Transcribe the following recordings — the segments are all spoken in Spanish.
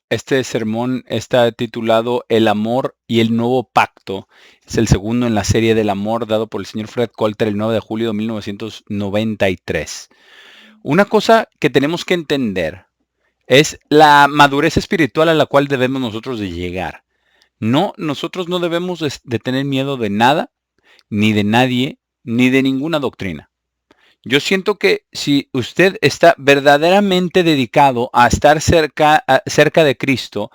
Este sermón está titulado El amor y el nuevo pacto. Es el segundo en la serie del amor dado por el señor Fred Colter el 9 de julio de 1993. Una cosa que tenemos que entender es la madurez espiritual a la cual debemos nosotros de llegar. No, nosotros no debemos de tener miedo de nada, ni de nadie, ni de ninguna doctrina. Yo siento que si usted está verdaderamente dedicado a estar cerca de Cristo,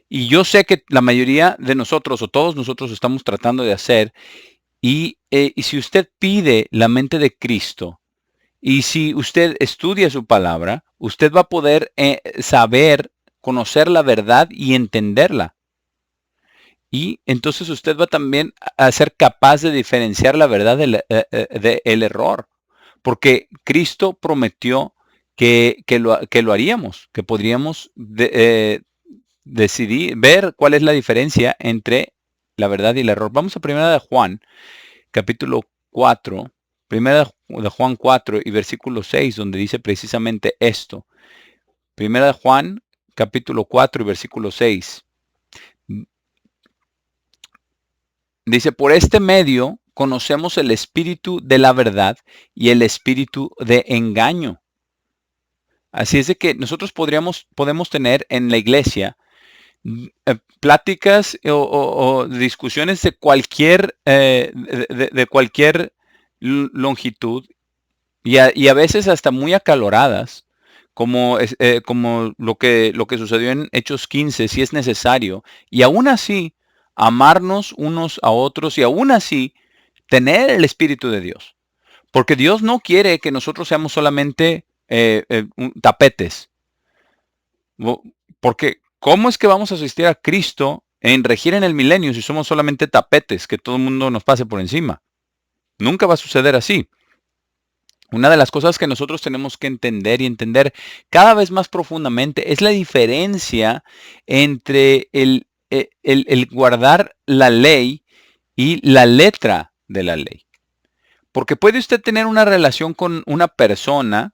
y yo sé que la mayoría de nosotros o todos nosotros estamos tratando de hacer, y si usted pide la mente de Cristo, y si usted estudia su palabra, usted va a poder saber, conocer la verdad y entenderla. Y entonces usted va también a ser capaz de diferenciar la verdad del error. Porque Cristo prometió que lo haríamos, que podríamos decidir, ver cuál es la diferencia entre la verdad y el error. Vamos a Primera de Juan, capítulo 4, Primera de Juan 4 y versículo 6, donde dice precisamente esto. Primera de Juan, capítulo 4 y versículo 6. Dice, por este medio conocemos el espíritu de la verdad y el espíritu de engaño. Así es de que nosotros podemos tener en la iglesia pláticas o discusiones de cualquier, de cualquier longitud y a veces hasta muy acaloradas, como lo que sucedió en Hechos 15, si es necesario, y aún así amarnos unos a otros y aún así tener el Espíritu de Dios. Porque Dios no quiere que nosotros seamos solamente tapetes. Porque ¿cómo es que vamos a asistir a Cristo en regir en el milenio si somos solamente tapetes que todo el mundo nos pase por encima? Nunca va a suceder así. Una de las cosas que nosotros tenemos que entender y entender cada vez más profundamente es la diferencia entre el guardar la ley y la letra de la ley. Porque puede usted tener una relación con una persona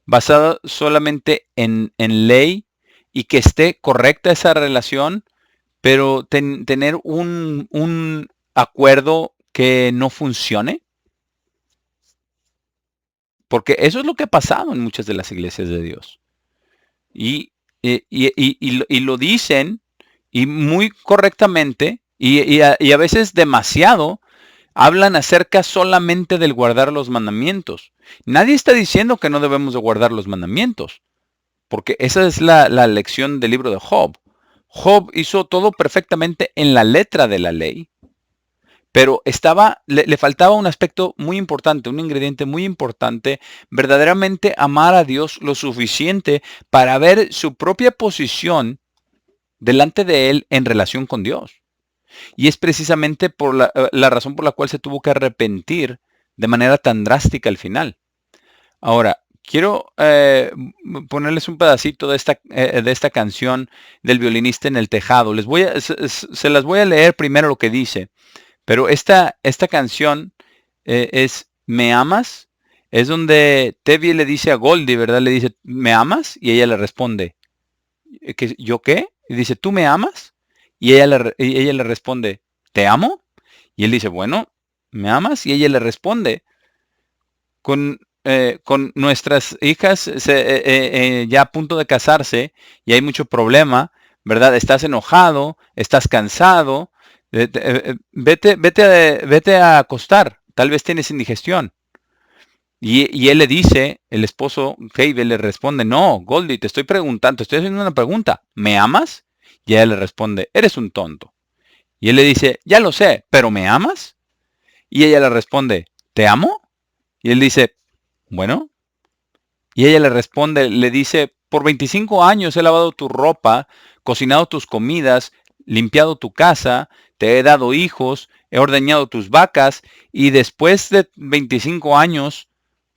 basada solamente en ley y que esté correcta esa relación, pero tener un acuerdo que no funcione. Porque eso es lo que ha pasado en muchas de las iglesias de Dios. Y lo dicen y muy correctamente y a veces demasiado hablan acerca solamente del guardar los mandamientos. Nadie está diciendo que no debemos de guardar los mandamientos, porque esa es la lección del libro de Job. Job hizo todo perfectamente en la letra de la ley, pero le faltaba un aspecto muy importante, un ingrediente muy importante, verdaderamente amar a Dios lo suficiente para ver su propia posición delante de Él en relación con Dios. Y es precisamente por la razón por la cual se tuvo que arrepentir de manera tan drástica al final. Ahora, quiero ponerles un pedacito de esta canción del violinista en el tejado. Se las voy a leer primero lo que dice. Pero esta canción es ¿Me amas? Es donde Tevi le dice a Goldie, ¿verdad? Le dice, ¿me amas? Y ella le responde, ¿yo qué? Y dice, ¿tú me amas? Y ella le responde, ¿te amo? Y él dice, bueno, ¿me amas? Y ella le responde, con nuestras hijas ya a punto de casarse y hay mucho problema, ¿verdad? Estás enojado, estás cansado, vete a acostar, tal vez tienes indigestión. Y él le dice, el esposo, Fable le responde, no, Goldie, te estoy preguntando, te estoy haciendo una pregunta, ¿me amas? Y ella le responde, eres un tonto. Y él le dice, ya lo sé, ¿pero me amas? Y ella le responde, ¿te amo? Y él dice, bueno. Y ella le responde, le dice, por 25 años he lavado tu ropa, cocinado tus comidas, limpiado tu casa, te he dado hijos, he ordeñado tus vacas, y después de 25 años,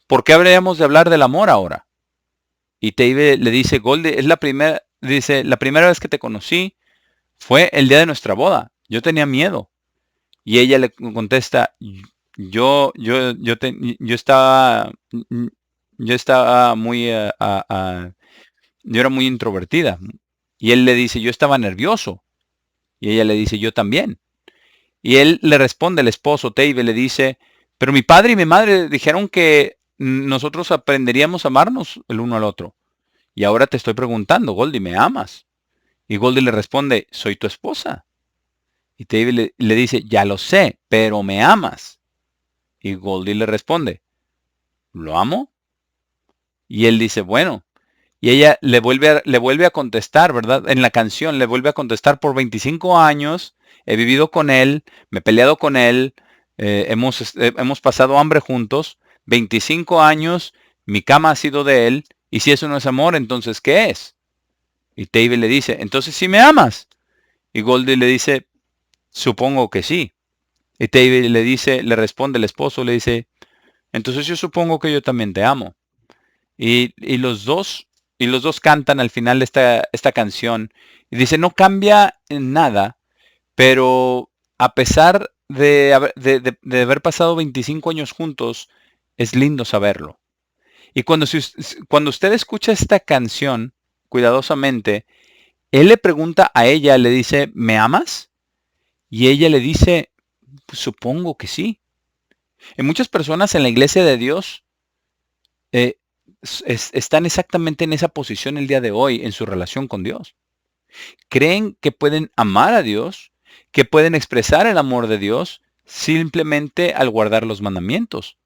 ¿por qué habríamos de hablar del amor ahora? Y Teibe le dice, Goldie, la primera vez que te conocí fue el día de nuestra boda. Yo tenía miedo. Y ella le contesta, yo estaba muy, yo era muy introvertida. Y él le dice, yo estaba nervioso. Y ella le dice, yo también. Y él le responde, el esposo, Teibe, le dice, pero mi padre y mi madre dijeron que nosotros aprenderíamos a amarnos el uno al otro. Y ahora te estoy preguntando, Goldie, ¿me amas? Y Goldie le responde, soy tu esposa. Y Teibe le dice, ya lo sé, pero ¿me amas? Y Goldie le responde, ¿lo amo? Y él dice, bueno. Y ella le vuelve a contestar, ¿verdad? En la canción le vuelve a contestar, por 25 años he vivido con él, me he peleado con él, hemos pasado hambre juntos, 25 años, mi cama ha sido de él, y si eso no es amor, entonces ¿qué es? Y Teibe le dice, entonces sí me amas. Y Goldie le dice, supongo que sí. Y Teibe le dice, le responde el esposo, le dice, entonces yo supongo que yo también te amo. Y los dos cantan al final de esta canción. Y dice, no cambia en nada, pero a pesar de haber pasado 25 años juntos, es lindo saberlo. Y cuando usted escucha esta canción cuidadosamente, él le pregunta a ella, le dice, ¿me amas? Y ella le dice, "Pues supongo que sí". Y muchas personas en la iglesia de Dios eh, están exactamente en esa posición el día de hoy en su relación con Dios. Creen que pueden amar a Dios, que pueden expresar el amor de Dios simplemente al guardar los mandamientos.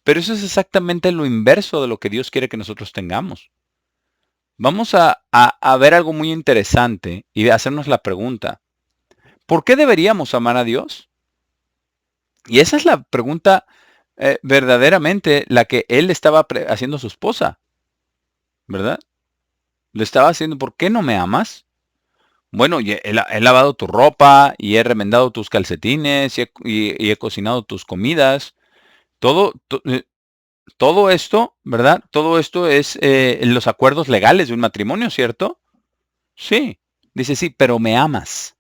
Pero eso es exactamente lo inverso de lo que Dios quiere que nosotros tengamos. Vamos a ver algo muy interesante y hacernos la pregunta, ¿por qué deberíamos amar a Dios? Y esa es la pregunta verdaderamente la que él estaba haciendo a su esposa, ¿verdad? Le estaba haciendo, ¿por qué no me amas? Bueno, he lavado tu ropa y he remendado tus calcetines y he cocinado tus comidas. Todo, todo esto, ¿verdad? Todo esto es en los acuerdos legales de un matrimonio, ¿cierto? Sí. Dice, sí, pero me amas.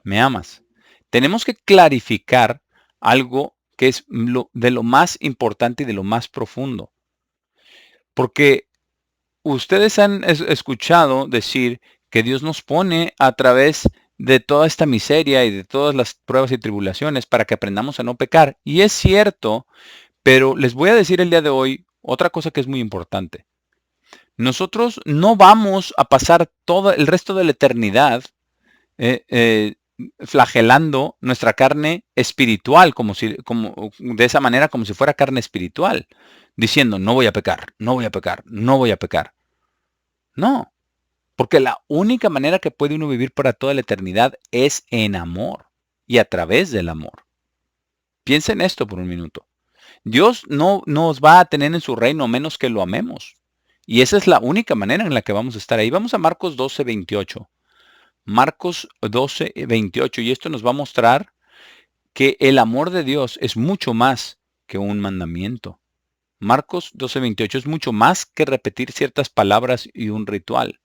Me amas. Tenemos que clarificar algo que es de lo más importante y de lo más profundo. Porque ustedes han escuchado decir que Dios nos pone a través de toda esta miseria y de todas las pruebas y tribulaciones para que aprendamos a no pecar. Y es cierto, pero les voy a decir el día de hoy otra cosa que es muy importante. Nosotros no vamos a pasar todo el resto de la eternidad eh, eh, flagelando nuestra carne espiritual, como de esa manera, como si fuera carne espiritual, diciendo, no voy a pecar, no voy a pecar, no voy a pecar. No, porque la única manera que puede uno vivir para toda la eternidad es en amor y a través del amor. Piensa en esto por un minuto. Dios no nos va a tener en su reino a menos que lo amemos. Y esa es la única manera en la que vamos a estar ahí. Vamos a Marcos 12:28. Marcos 12:28. Y esto nos va a mostrar que el amor de Dios es mucho más que un mandamiento. Marcos 12:28 es mucho más que repetir ciertas palabras y un ritual.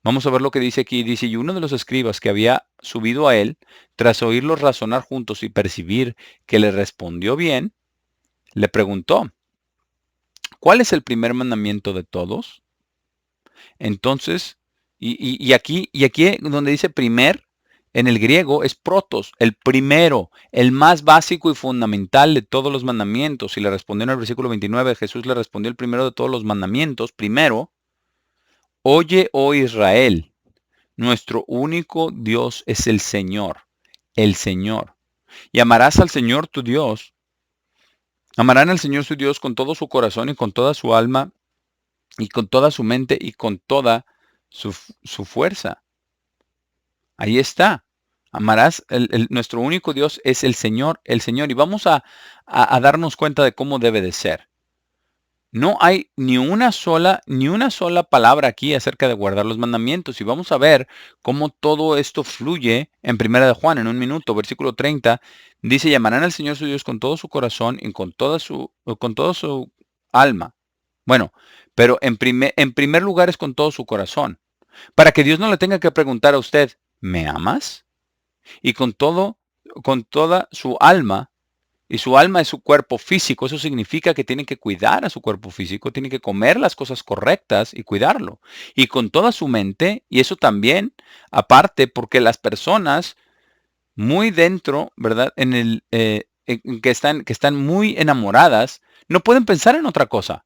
Vamos a ver lo que dice aquí. Dice, y uno de los escribas que había subido a él, tras oírlos razonar juntos y percibir que le respondió bien, le preguntó, ¿cuál es el primer mandamiento de todos? Entonces, y aquí donde dice primer, en el griego es protos, el primero, el más básico y fundamental de todos los mandamientos. Y le respondió en el versículo 29, Jesús le respondió el primero de todos los mandamientos, primero, oye, oh Israel, nuestro único Dios es el Señor, el Señor. Y amarás al Señor tu Dios. Amarán al Señor su Dios con todo su corazón y con toda su alma y con toda su mente y con toda su fuerza. Ahí está. Amarás, nuestro único Dios es el Señor, el Señor. Y vamos a darnos cuenta de cómo debe de ser. No hay ni una sola palabra aquí acerca de guardar los mandamientos. Y vamos a ver cómo todo esto fluye en Primera de Juan, en un minuto, versículo 30. Dice, llamarán al Señor su Dios con todo su corazón y con toda su alma. Bueno, pero en primer lugar es con todo su corazón. Para que Dios no le tenga que preguntar a usted, ¿me amas? Y con toda su alma y su alma es su cuerpo físico. Eso significa que tiene que cuidar a su cuerpo físico, tiene que comer las cosas correctas y cuidarlo. Y con toda su mente, y eso también, aparte, porque las personas muy dentro, ¿verdad? Que están muy enamoradas, no pueden pensar en otra cosa.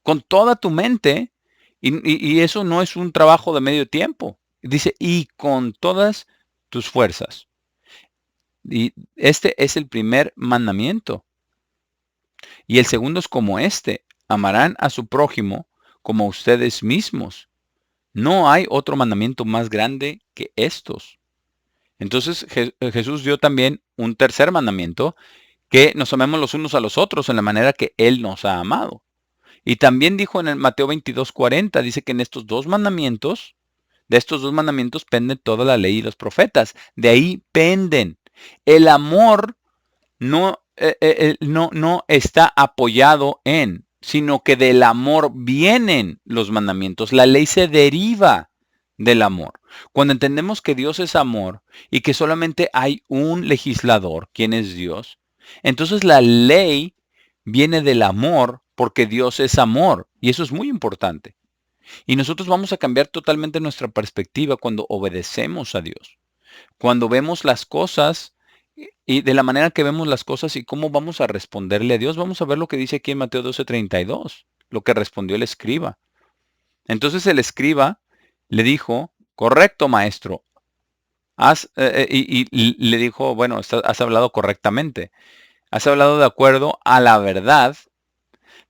Con toda tu mente, y eso no es un trabajo de medio tiempo. Dice, y con todas tus fuerzas. Y este es el primer mandamiento. Y el segundo es como este, amarán a su prójimo como a ustedes mismos. No hay otro mandamiento más grande que estos. Entonces Jesús dio también un tercer mandamiento, que nos amemos los unos a los otros en la manera que Él nos ha amado. Y también dijo en el Mateo 22:40, dice que en estos dos mandamientos, de estos dos mandamientos pende toda la ley y los profetas. De ahí penden. El amor no está apoyado en, sino que del amor vienen los mandamientos. La ley se deriva del amor. Cuando entendemos que Dios es amor y que solamente hay un legislador, quien es Dios, entonces la ley viene del amor porque Dios es amor. Y eso es muy importante. Y nosotros vamos a cambiar totalmente nuestra perspectiva cuando obedecemos a Dios. Cuando vemos las cosas y de la manera que vemos las cosas y cómo vamos a responderle a Dios, vamos a ver lo que dice aquí en Mateo 12:32, lo que respondió el escriba. Entonces el escriba le dijo, correcto maestro, y le dijo, bueno, has hablado correctamente, has hablado de acuerdo a la verdad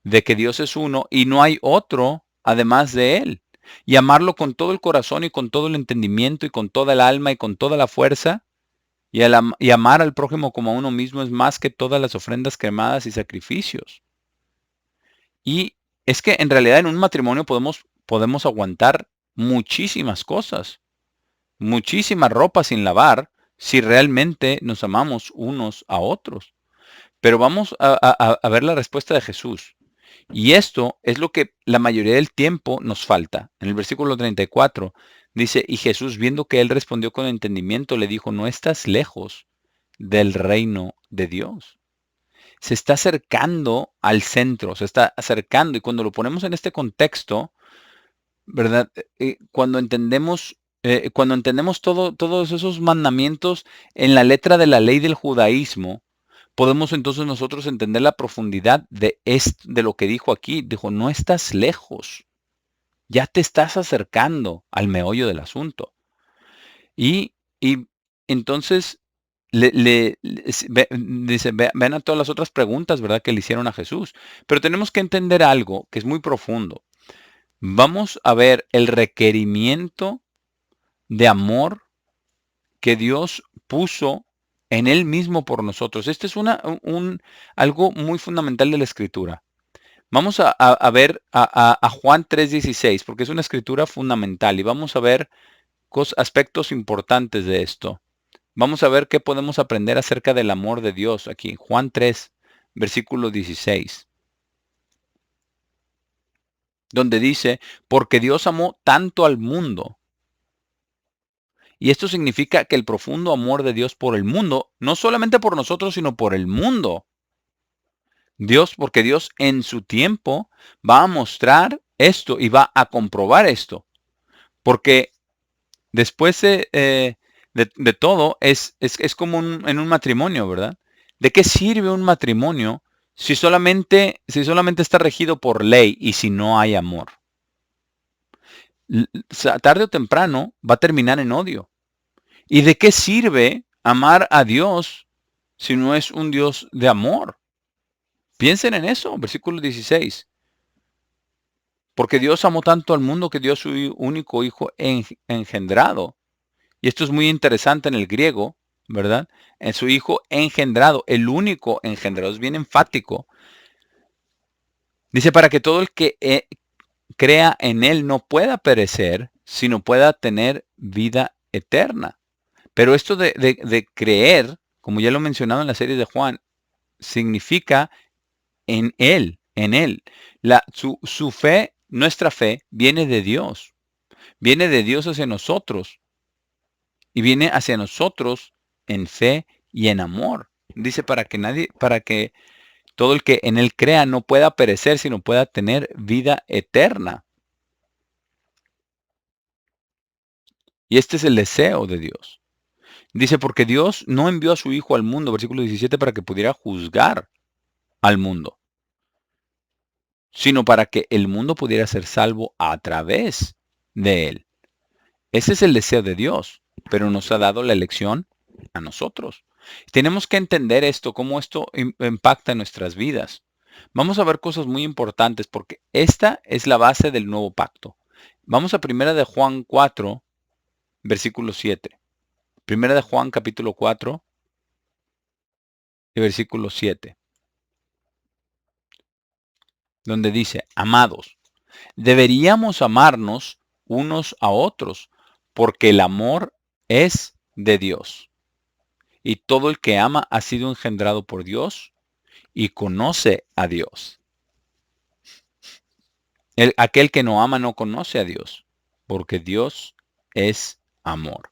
de que Dios es uno y no hay otro además de Él. Y amarlo con todo el corazón y con todo el entendimiento y con toda el alma y con toda la fuerza. Y amar al prójimo como a uno mismo es más que todas las ofrendas cremadas y sacrificios. Y es que en realidad en un matrimonio podemos aguantar muchísimas cosas, muchísima ropa sin lavar, si realmente nos amamos unos a otros. Pero vamos a ver la respuesta de Jesús. Y esto es lo que la mayoría del tiempo nos falta. En el versículo 34 dice, y Jesús, viendo que él respondió con entendimiento, le dijo, no estás lejos del reino de Dios. Se está acercando al centro, se está acercando. Y cuando lo ponemos en este contexto, ¿verdad? Cuando entendemos todos esos mandamientos en la letra de la ley del judaísmo, podemos entonces nosotros entender la profundidad de lo que dijo aquí. Dijo, no estás lejos, ya te estás acercando al meollo del asunto. Y entonces dice, ven a todas las otras preguntas, ¿verdad?, que le hicieron a Jesús. Pero tenemos que entender algo que es muy profundo. Vamos a ver el requerimiento de amor que Dios puso en Él mismo por nosotros. Este es algo muy fundamental de la Escritura. Vamos a ver a Juan 3:16, porque es una escritura fundamental y vamos a ver aspectos importantes de esto. Vamos a ver qué podemos aprender acerca del amor de Dios aquí. Juan 3, versículo 16. Donde dice, porque Dios amó tanto al mundo. Y esto significa que el profundo amor de Dios por el mundo, no solamente por nosotros, sino por el mundo. Porque Dios en su tiempo va a mostrar esto y va a comprobar esto. Porque después de todo, es como en un matrimonio, ¿verdad? ¿De qué sirve un matrimonio si solamente está regido por ley y si no hay amor? Tarde o temprano va a terminar en odio. ¿Y de qué sirve amar a Dios si no es un Dios de amor? Piensen en eso, versículo 16. Porque Dios amó tanto al mundo que dio a su único hijo engendrado. Y esto es muy interesante en el griego, ¿verdad? En su hijo engendrado, el único engendrado, es bien enfático. Dice, para que todo el que crea en él no pueda perecer, sino pueda tener vida eterna. Pero esto de creer, como ya lo he mencionado en la serie de Juan, significa en él, en él. Su fe, nuestra fe, viene de Dios. Viene de Dios hacia nosotros. Y viene hacia nosotros en fe y en amor. Dice para que todo el que en él crea no pueda perecer, sino pueda tener vida eterna. Y este es el deseo de Dios. Dice, porque Dios no envió a su Hijo al mundo, versículo 17, para que pudiera juzgar al mundo, sino para que el mundo pudiera ser salvo a través de él. Ese es el deseo de Dios, pero nos ha dado la elección a nosotros. Tenemos que entender esto, cómo esto impacta en nuestras vidas. Vamos a ver cosas muy importantes porque esta es la base del nuevo pacto. Vamos a primera de Juan 4, versículo 7. Primera de Juan capítulo 4 y versículo 7, donde dice, amados, deberíamos amarnos unos a otros, porque el amor es de Dios. Y todo el que ama ha sido engendrado por Dios y conoce a Dios. Aquel que no ama no conoce a Dios, porque Dios es amor.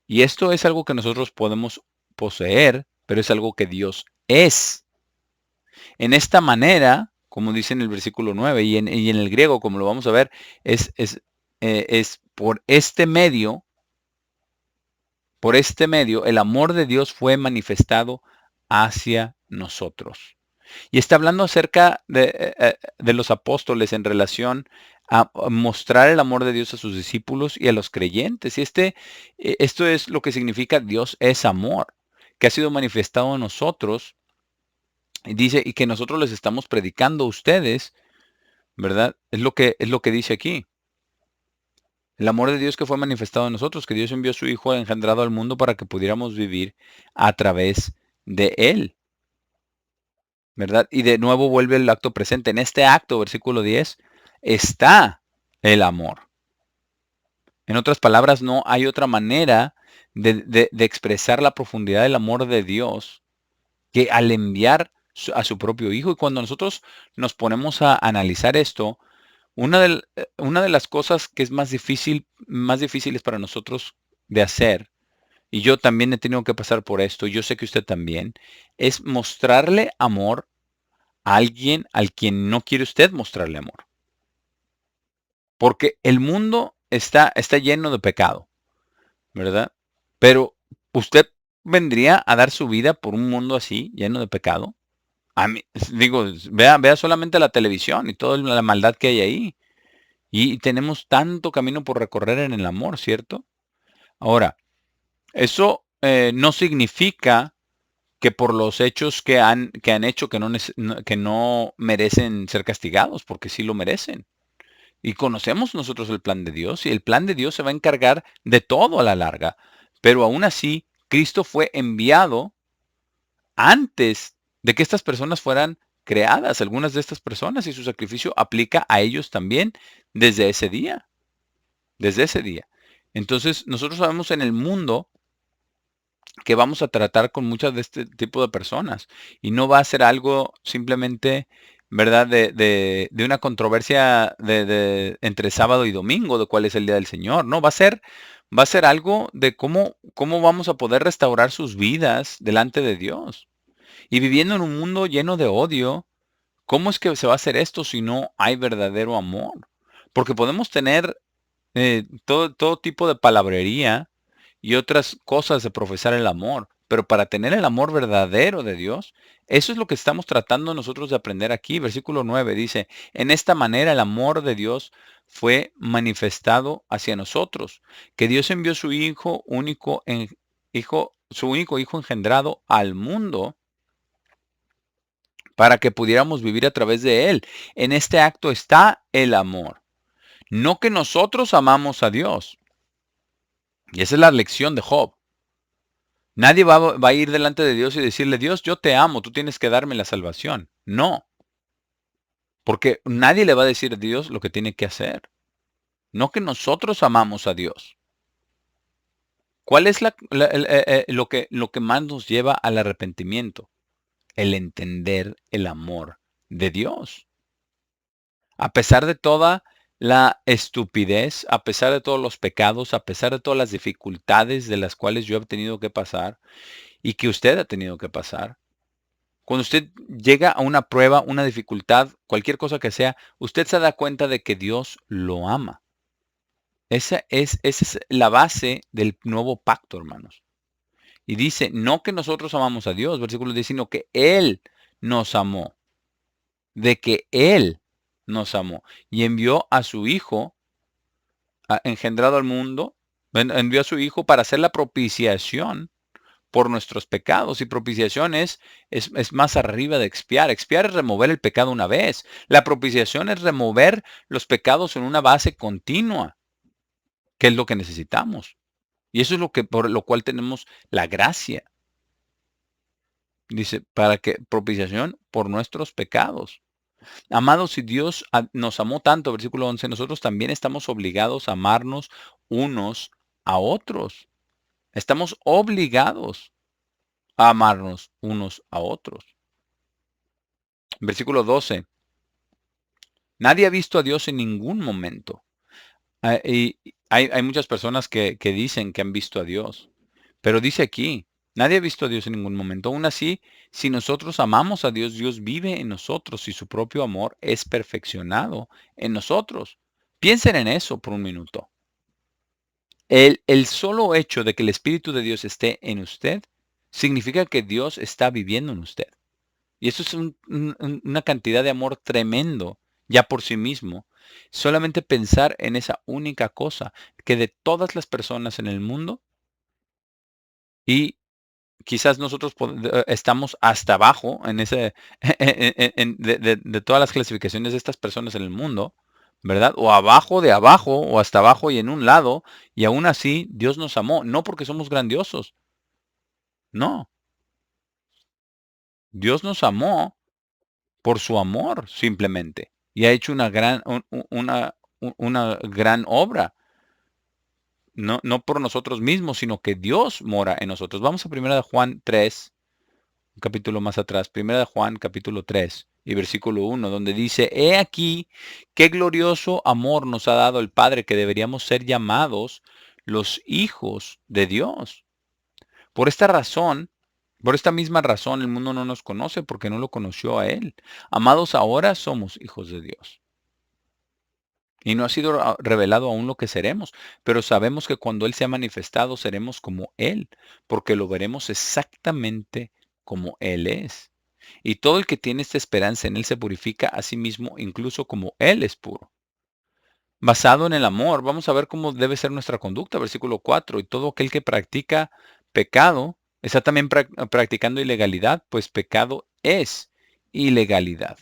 Y esto es algo que nosotros podemos poseer, pero es algo que Dios es. En esta manera, como dice en el versículo 9, y en el griego, como lo vamos a ver, es por este medio, el amor de Dios fue manifestado hacia nosotros. Y está hablando acerca de los apóstoles en relación a mostrar el amor de Dios a sus discípulos y a los creyentes. Y esto es lo que significa Dios es amor, que ha sido manifestado en nosotros. Y dice, y que nosotros les estamos predicando a ustedes, ¿verdad? Es lo que dice aquí. El amor de Dios que fue manifestado en nosotros, que Dios envió a su Hijo engendrado al mundo para que pudiéramos vivir a través de Él. ¿Verdad? Y de nuevo vuelve el acto presente. En este acto, versículo 10, está el amor. En otras palabras, no hay otra manera de expresar la profundidad del amor de Dios que al enviar a su propio Hijo. Y cuando nosotros nos ponemos a analizar esto, una de las cosas que es más difíciles para nosotros de hacer, y yo también he tenido que pasar por esto, yo sé que usted también, es mostrarle amor a alguien al quien no quiere usted mostrarle amor. Porque el mundo está lleno de pecado, ¿verdad? Pero usted vendría a dar su vida por un mundo así, lleno de pecado. A mí, digo, vea solamente la televisión y toda la maldad que hay ahí. Y tenemos tanto camino por recorrer en el amor, ¿cierto? Ahora, eso no significa que por los hechos que han hecho que no merecen ser castigados, porque sí lo merecen. Y conocemos nosotros el plan de Dios, y el plan de Dios se va a encargar de todo a la larga. Pero aún así, Cristo fue enviado antes de que estas personas fueran creadas, algunas de estas personas, y su sacrificio aplica a ellos también desde ese día, desde ese día. Entonces, nosotros sabemos en el mundo que vamos a tratar con muchas de este tipo de personas y no va a ser algo simplemente, ¿verdad? De una controversia entre sábado y domingo, de cuál es el día del Señor. No, va a ser algo de cómo vamos a poder restaurar sus vidas delante de Dios. Y viviendo en un mundo lleno de odio, ¿cómo es que se va a hacer esto si no hay verdadero amor? Porque podemos tener todo tipo de palabrería y otras cosas de profesar el amor, pero para tener el amor verdadero de Dios, eso es lo que estamos tratando nosotros de aprender aquí. Versículo 9 dice, en esta manera el amor de Dios fue manifestado hacia nosotros, que Dios envió su su único hijo engendrado al mundo para que pudiéramos vivir a través de él. En este acto está el amor. No que nosotros amamos a Dios. Y esa es la lección de Job. Nadie va a ir delante de Dios y decirle, Dios, yo te amo, tú tienes que darme la salvación. No, porque nadie le va a decir a Dios lo que tiene que hacer. No que nosotros amamos a Dios. ¿Cuál es lo que más nos lleva al arrepentimiento? El entender el amor de Dios. A pesar de toda la estupidez, a pesar de todos los pecados, a pesar de todas las dificultades de las cuales yo he tenido que pasar, y que usted ha tenido que pasar. Cuando usted llega a una prueba, una dificultad, cualquier cosa que sea, usted se da cuenta de que Dios lo ama. Esa es la base del nuevo pacto, hermanos. Y dice, no que nosotros amamos a Dios, versículo 10, sino que Él nos amó. De que Él nos amó. Y envió a su Hijo, engendrado al mundo, envió a su Hijo para hacer la propiciación por nuestros pecados. Y propiciación es más arriba de expiar. Expiar es remover el pecado una vez. La propiciación es remover los pecados en una base continua, que es lo que necesitamos. Y eso es lo que, por lo cual tenemos la gracia. Dice, para que propiciación por nuestros pecados. Amados, si Dios nos amó tanto, versículo 11, nosotros también estamos obligados a amarnos unos a otros. Estamos obligados a amarnos unos a otros. Versículo 12. Nadie ha visto a Dios en ningún momento. Y hay muchas personas que dicen que han visto a Dios. Pero dice aquí, nadie ha visto a Dios en ningún momento. Aún así, si nosotros amamos a Dios, Dios vive en nosotros y su propio amor es perfeccionado en nosotros. Piensen en eso por un minuto. El solo hecho de que el Espíritu de Dios esté en usted significa que Dios está viviendo en usted. Y eso es una cantidad de amor tremendo ya por sí mismo. Solamente pensar en esa única cosa, que de todas las personas en el mundo, y quizás nosotros estamos hasta abajo en ese, de todas las clasificaciones de estas personas en el mundo, ¿verdad? O abajo de abajo, o hasta abajo y en un lado, y aún así Dios nos amó, no porque somos grandiosos, no. Dios nos amó por su amor simplemente, y ha hecho una gran obra. No por nosotros mismos, sino que Dios mora en nosotros. Vamos a 1 de Juan 3, un capítulo más atrás, 1 de Juan capítulo 3 y versículo 1, donde dice, he aquí qué glorioso amor nos ha dado el Padre, que deberíamos ser llamados los hijos de Dios. Por esta razón, por esta misma razón, el mundo no nos conoce porque no lo conoció a Él. Amados, ahora somos hijos de Dios. Y no ha sido revelado aún lo que seremos, pero sabemos que cuando Él se ha manifestado seremos como Él, porque lo veremos exactamente como Él es. Y todo el que tiene esta esperanza en Él se purifica a sí mismo, incluso como Él es puro. Basado en el amor, vamos a ver cómo debe ser nuestra conducta, versículo 4. Y todo aquel que practica pecado está también practicando ilegalidad, pues pecado es ilegalidad.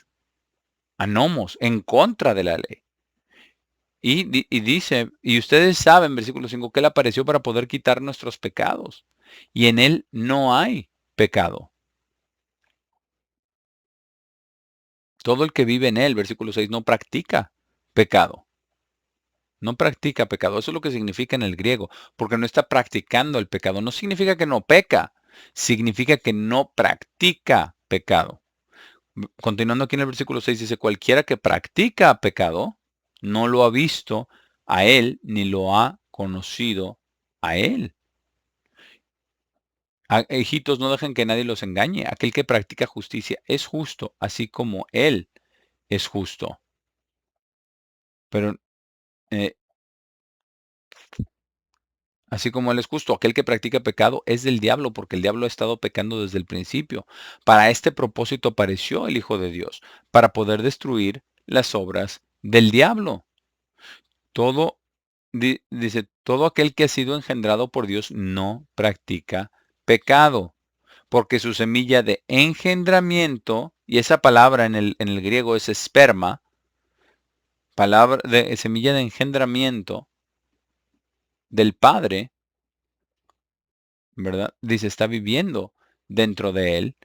Anomos, en contra de la ley. Y dice, y ustedes saben, versículo 5, que Él apareció para poder quitar nuestros pecados. Y en Él no hay pecado. Todo el que vive en Él, versículo 6, no practica pecado. No practica pecado. Eso es lo que significa en el griego, porque no está practicando el pecado. No significa que no peca, significa que no practica pecado. Continuando aquí en el versículo 6 dice, cualquiera que practica pecado no lo ha visto a Él ni lo ha conocido a Él. Hijitos, no dejen que nadie los engañe. Aquel que practica justicia es justo, así como Él es justo. Pero eh, así como Él es justo, aquel que practica pecado es del diablo, porque el diablo ha estado pecando desde el principio. Para este propósito apareció el Hijo de Dios, para poder destruir las obras del diablo. Todo, dice, todo aquel que ha sido engendrado por Dios no practica pecado, porque su semilla de engendramiento, y esa palabra en el griego es esperma, palabra de semilla de engendramiento del Padre, ¿verdad? Dice, está viviendo dentro de él,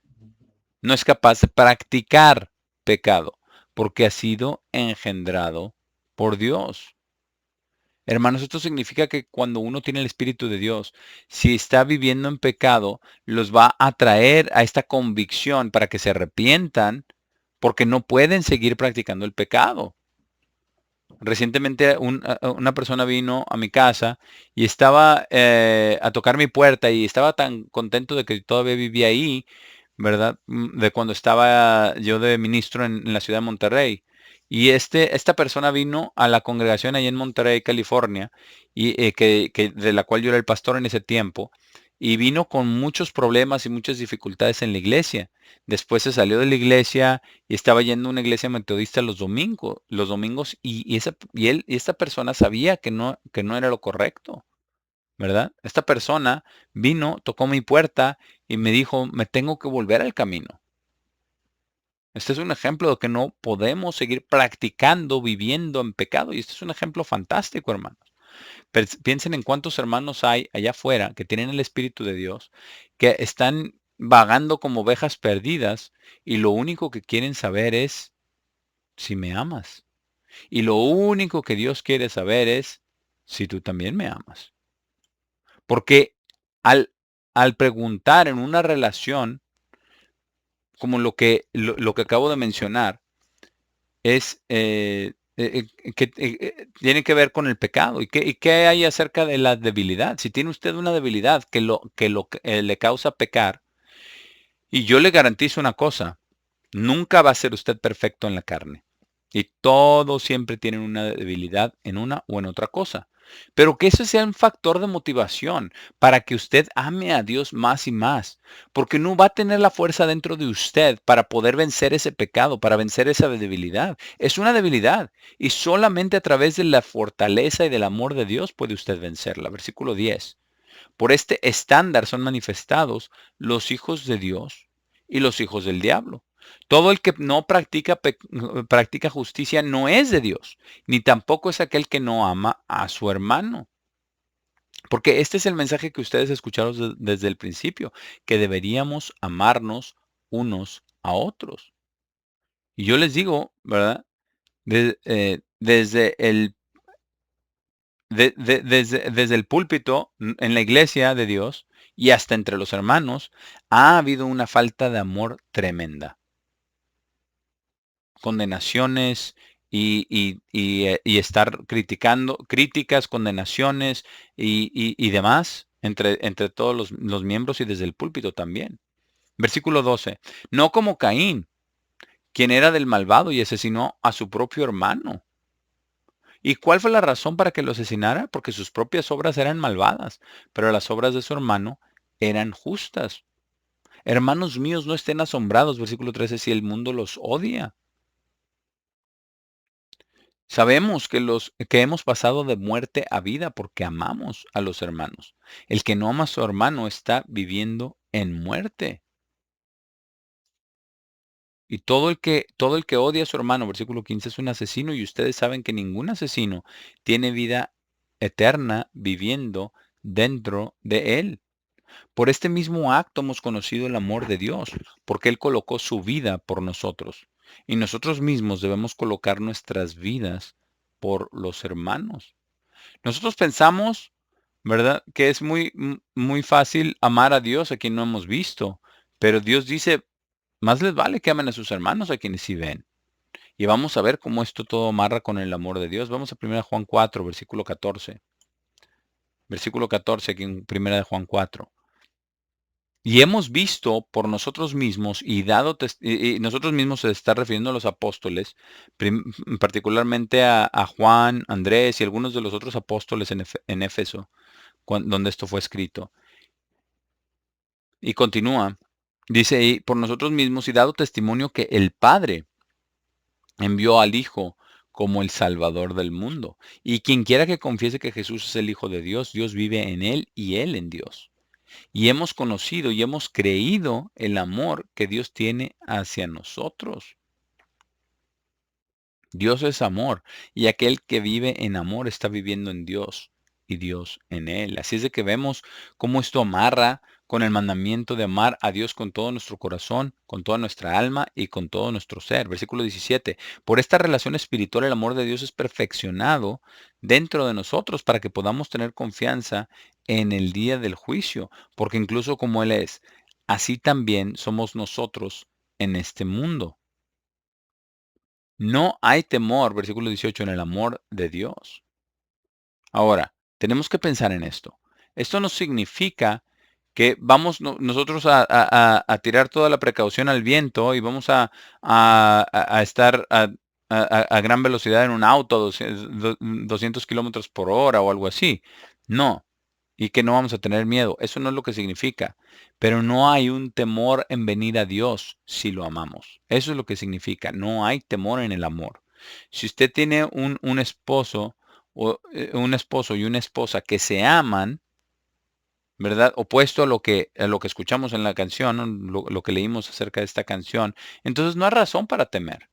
no es capaz de practicar pecado, porque ha sido engendrado por Dios. Hermanos, esto significa que cuando uno tiene el Espíritu de Dios, si está viviendo en pecado, los va a traer a esta convicción para que se arrepientan, porque no pueden seguir practicando el pecado. Recientemente una persona vino a mi casa y estaba a tocar mi puerta y estaba tan contento de que todavía vivía ahí, ¿verdad? De cuando estaba yo de ministro en la ciudad de Monterrey. Y esta persona vino a la congregación ahí en Monterrey, California, y de la cual yo era el pastor en ese tiempo, y vino con muchos problemas y muchas dificultades en la iglesia. Después se salió de la iglesia y estaba yendo a una iglesia metodista los domingos y esta persona sabía que no era lo correcto, ¿verdad? Esta persona vino, tocó mi puerta y me dijo, me tengo que volver al camino. Este es un ejemplo de que no podemos seguir practicando, viviendo en pecado. Y este es un ejemplo fantástico, hermanos. Piensen en cuántos hermanos hay allá afuera que tienen el Espíritu de Dios, que están vagando como ovejas perdidas y lo único que quieren saber es si me amas. Y lo único que Dios quiere saber es si tú también me amas. Porque al, al preguntar en una relación, como lo que acabo de mencionar, es que tiene que ver con el pecado. ¿Y qué hay acerca de la debilidad? Si tiene usted una debilidad que le causa pecar, y yo le garantizo una cosa, nunca va a ser usted perfecto en la carne. Y todos siempre tienen una debilidad en una o en otra cosa. Pero que eso sea un factor de motivación para que usted ame a Dios más y más. Porque no va a tener la fuerza dentro de usted para poder vencer ese pecado, para vencer esa debilidad. Es una debilidad. Y solamente a través de la fortaleza y del amor de Dios puede usted vencerla. Versículo 10. Por este estándar son manifestados los hijos de Dios y los hijos del diablo. Todo el que no practica justicia no es de Dios, ni tampoco es aquel que no ama a su hermano. Porque este es el mensaje que ustedes escucharon desde el principio, que deberíamos amarnos unos a otros. Y yo les digo, ¿verdad? Desde desde el púlpito en la iglesia de Dios y hasta entre los hermanos, ha habido una falta de amor tremenda. Condenaciones y estar criticando, críticas, condenaciones y demás entre todos los miembros y desde el púlpito también. Versículo 12. No como Caín, quien era del malvado y asesinó a su propio hermano. ¿Y cuál fue la razón para que lo asesinara? Porque sus propias obras eran malvadas, pero las obras de su hermano eran justas. Hermanos míos, no estén asombrados, versículo 13, si el mundo los odia. Sabemos que hemos pasado de muerte a vida porque amamos a los hermanos. El que no ama a su hermano está viviendo en muerte. Y todo el que odia a su hermano, versículo 15, es un asesino y ustedes saben que ningún asesino tiene vida eterna viviendo dentro de él. Por este mismo acto hemos conocido el amor de Dios, porque Él colocó su vida por nosotros. Y nosotros mismos debemos colocar nuestras vidas por los hermanos. Nosotros pensamos, ¿verdad?, que es muy fácil amar a Dios a quien no hemos visto, pero Dios dice, más les vale que amen a sus hermanos a quienes sí ven. Y vamos a ver cómo esto todo amarra con el amor de Dios. Vamos a 1 Juan 4, versículo 14. Versículo 14 aquí en 1 Juan 4. Y hemos visto por nosotros mismos y nosotros mismos se está refiriendo a los apóstoles, particularmente a Juan, Andrés y algunos de los otros apóstoles en Éfeso, donde esto fue escrito. Y continúa, dice, y por nosotros mismos y dado testimonio que el Padre envió al Hijo como el Salvador del mundo. Y quien quiera que confiese que Jesús es el Hijo de Dios, Dios vive en él y él en Dios. Y hemos conocido y hemos creído el amor que Dios tiene hacia nosotros. Dios es amor y aquel que vive en amor está viviendo en Dios y Dios en él. Así es de que vemos cómo esto amarra con el mandamiento de amar a Dios con todo nuestro corazón, con toda nuestra alma y con todo nuestro ser. Versículo 17. Por esta relación espiritual el amor de Dios es perfeccionado dentro de nosotros para que podamos tener confianza en el día del juicio, porque incluso como Él es, así también somos nosotros en este mundo. No hay temor, versículo 18, en el amor de Dios. Ahora, tenemos que pensar en esto. Esto no significa que vamos nosotros a tirar toda la precaución al viento y vamos a estar a gran velocidad en un auto, 200 kilómetros por hora o algo así. No, y que no vamos a tener miedo. Eso no es lo que significa. Pero no hay un temor en venir a Dios si lo amamos. Eso es lo que significa. No hay temor en el amor. Si usted tiene un esposo o un esposo y una esposa que se aman, ¿verdad? Opuesto a lo que escuchamos en la canción, ¿no? Lo que leímos acerca de esta canción. Entonces no hay razón para temer.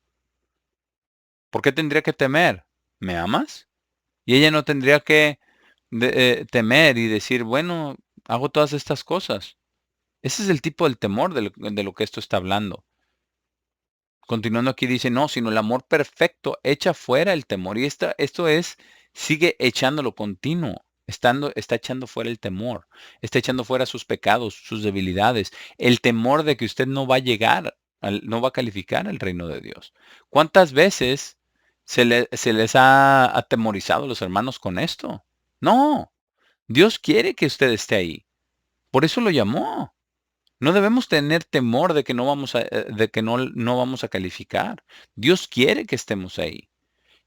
¿Por qué tendría que temer? ¿Me amas? Y ella no tendría que temer y decir, bueno, hago todas estas cosas. Ese es el tipo del temor de lo que esto está hablando. Continuando aquí dice, no, sino el amor perfecto echa fuera el temor. Y esto es, sigue echándolo continuo. Está echando fuera el temor. Está echando fuera sus pecados, sus debilidades. El temor de que usted no va a llegar, no va a calificar al reino de Dios. ¿Cuántas veces se les ha atemorizado a los hermanos con esto? No, Dios quiere que usted esté ahí. Por eso lo llamó. No debemos tener temor de que de que no vamos a calificar. Dios quiere que estemos ahí.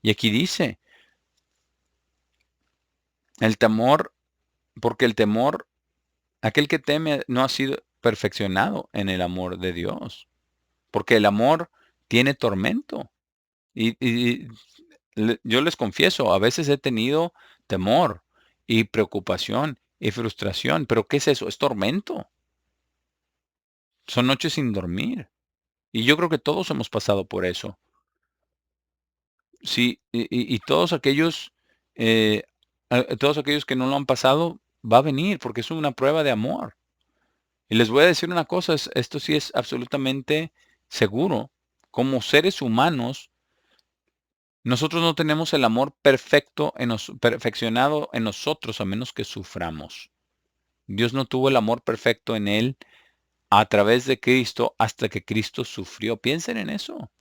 Y aquí dice, el temor, porque el temor, aquel que teme no ha sido perfeccionado en el amor de Dios. Porque el amor tiene tormento. Y yo les confieso, a veces he tenido temor y preocupación y frustración. Pero ¿qué es eso? Es tormento. Son noches sin dormir. Y yo creo que todos hemos pasado por eso. Sí, y eh, todos aquellos que no lo han pasado, va a venir, porque es una prueba de amor. Y les voy a decir una cosa, esto sí es absolutamente seguro. Como seres humanos, nosotros no tenemos el amor perfeccionado en nosotros a menos que suframos. Dios no tuvo el amor perfecto en él a través de Cristo hasta que Cristo sufrió. Piensen en eso.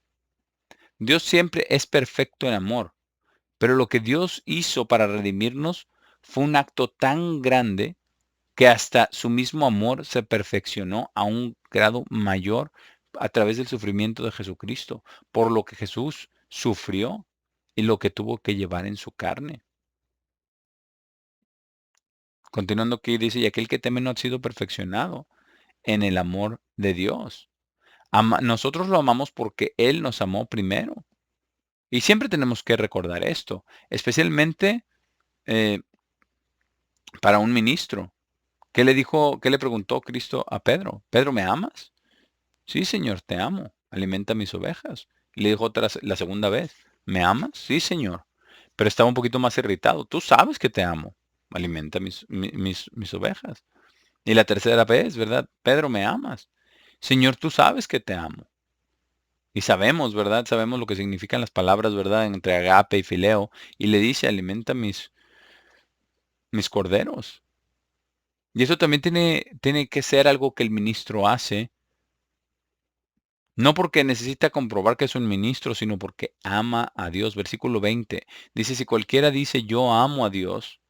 Dios siempre es perfecto en amor. Pero lo que Dios hizo para redimirnos fue un acto tan grande que hasta su mismo amor se perfeccionó a un grado mayor a través del sufrimiento de Jesucristo, por lo que Jesús sufrió y lo que tuvo que llevar en su carne. Continuando aquí dice, y aquel que teme no ha sido perfeccionado en el amor de Dios. Nosotros lo amamos porque Él nos amó primero. Y siempre tenemos que recordar esto, especialmente eh, para un ministro. ¿Qué le dijo, qué le preguntó Cristo a Pedro? Pedro, ¿me amas? Sí, Señor, te amo. Alimenta mis ovejas. Y le dijo la segunda vez, ¿me amas? Sí, Señor. Pero estaba un poquito más irritado. Tú sabes que te amo. Alimenta mis ovejas. Y la tercera vez, ¿verdad? Pedro, ¿me amas? Señor, tú sabes que te amo. Y sabemos, ¿verdad? Sabemos lo que significan las palabras, ¿verdad? Entre agape y fileo. Y le dice, alimenta mis corderos. Y eso también tiene que ser algo que el ministro hace. No porque necesita comprobar que es un ministro, sino porque ama a Dios. Versículo 20 dice, si cualquiera dice yo amo a Dios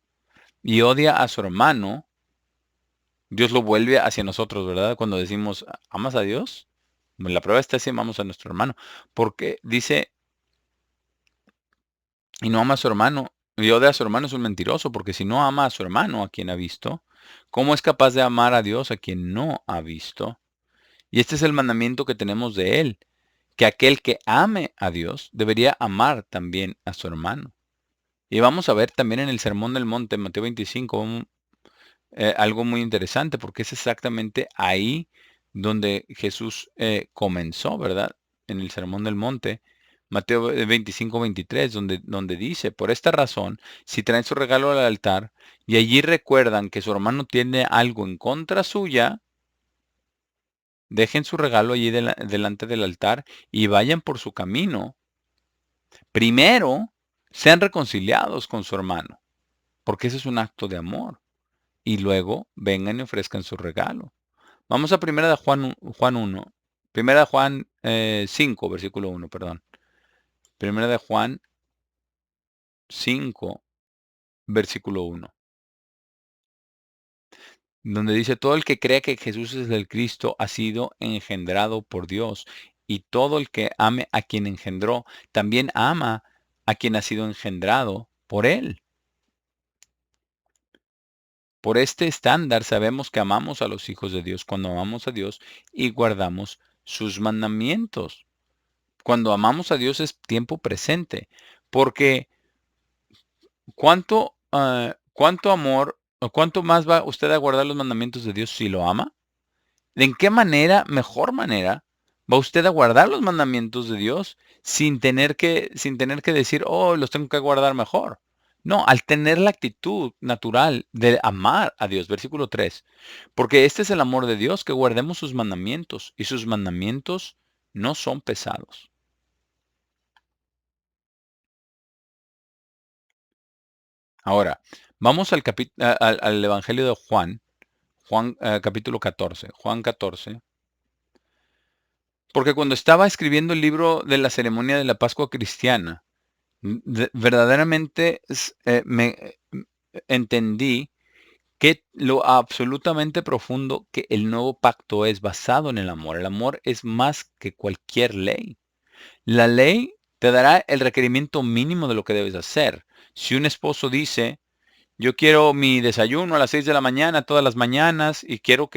y odia a su hermano, Dios lo vuelve hacia nosotros, ¿verdad? Cuando decimos, ¿amas a Dios? Bueno, la prueba está si amamos a nuestro hermano. Porque dice, y no ama a su hermano, y odia a su hermano es un mentiroso, porque si no ama a su hermano, a quien ha visto, ¿cómo es capaz de amar a Dios a quien no ha visto? Y este es el mandamiento que tenemos de él, que aquel que ame a Dios debería amar también a su hermano. Y vamos a ver también en el Sermón del Monte, Mateo 25, algo muy interesante, porque es exactamente ahí donde Jesús comenzó, ¿verdad? En el Sermón del Monte, Mateo 25, 23, donde dice, por esta razón, si traen su regalo al altar y allí recuerdan que su hermano tiene algo en contra suya, dejen su regalo allí delante del altar y vayan por su camino. Primero, sean reconciliados con su hermano, porque ese es un acto de amor. Y luego vengan y ofrezcan su regalo. Vamos a Juan 1, Primera de Juan 5, versículo 1, perdón. Primera de Juan 5, versículo 1, donde dice, todo el que crea que Jesús es el Cristo ha sido engendrado por Dios, y todo el que ame a quien engendró, también ama a quien ha sido engendrado por él. Por este estándar sabemos que amamos a los hijos de Dios cuando amamos a Dios y guardamos sus mandamientos. Cuando amamos a Dios es tiempo presente, porque ¿cuánto amor o cuánto más va usted a guardar los mandamientos de Dios si lo ama? ¿En qué manera, mejor manera, va usted a guardar los mandamientos de Dios sin tener que decir, oh, los tengo que guardar mejor? No, al tener la actitud natural de amar a Dios, versículo 3, porque este es el amor de Dios, que guardemos sus mandamientos, y sus mandamientos no son pesados. Ahora, vamos al Evangelio de Juan, capítulo 14, Juan 14. Porque cuando estaba escribiendo el libro de la ceremonia de la Pascua cristiana, verdaderamente entendí que lo absolutamente profundo que el nuevo pacto es basado en el amor. El amor es más que cualquier ley. La ley te dará el requerimiento mínimo de lo que debes hacer. Si un esposo dice, yo quiero mi desayuno a las 6 de la mañana, todas las mañanas, y quiero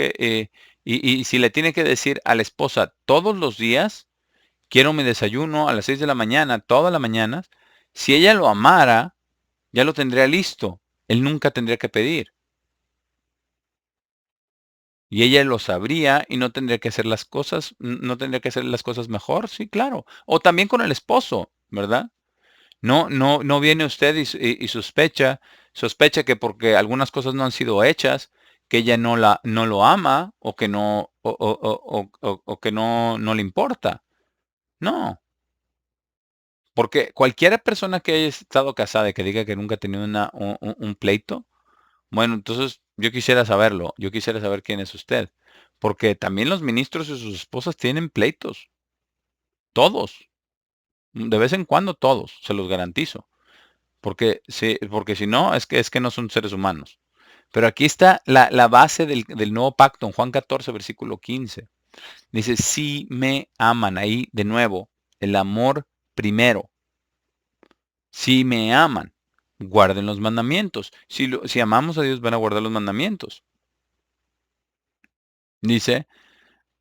y si le tiene que decir a la esposa todos los días, quiero mi desayuno a las 6 de la mañana, todas las mañanas, si ella lo amara, ya lo tendría listo. Él nunca tendría que pedir. Y ella lo sabría y no tendría que hacer las cosas, no tendría que hacer las cosas mejor, sí, claro. O también con el esposo, ¿verdad? No viene usted y sospecha que porque algunas cosas no han sido hechas, que ella no lo ama o que o que no le importa. No, porque cualquier persona que haya estado casada y que diga que nunca ha tenido un pleito, bueno, entonces yo quisiera saberlo, yo quisiera saber quién es usted, porque también los ministros y sus esposas tienen pleitos, todos, de vez en cuando todos, se los garantizo. Porque si no, es que no son seres humanos. Pero aquí está la base del nuevo pacto, en Juan 14, versículo 15. Dice, si me aman, ahí de nuevo, el amor primero. Si me aman, guarden los mandamientos. Si amamos a Dios, van a guardar los mandamientos. Dice,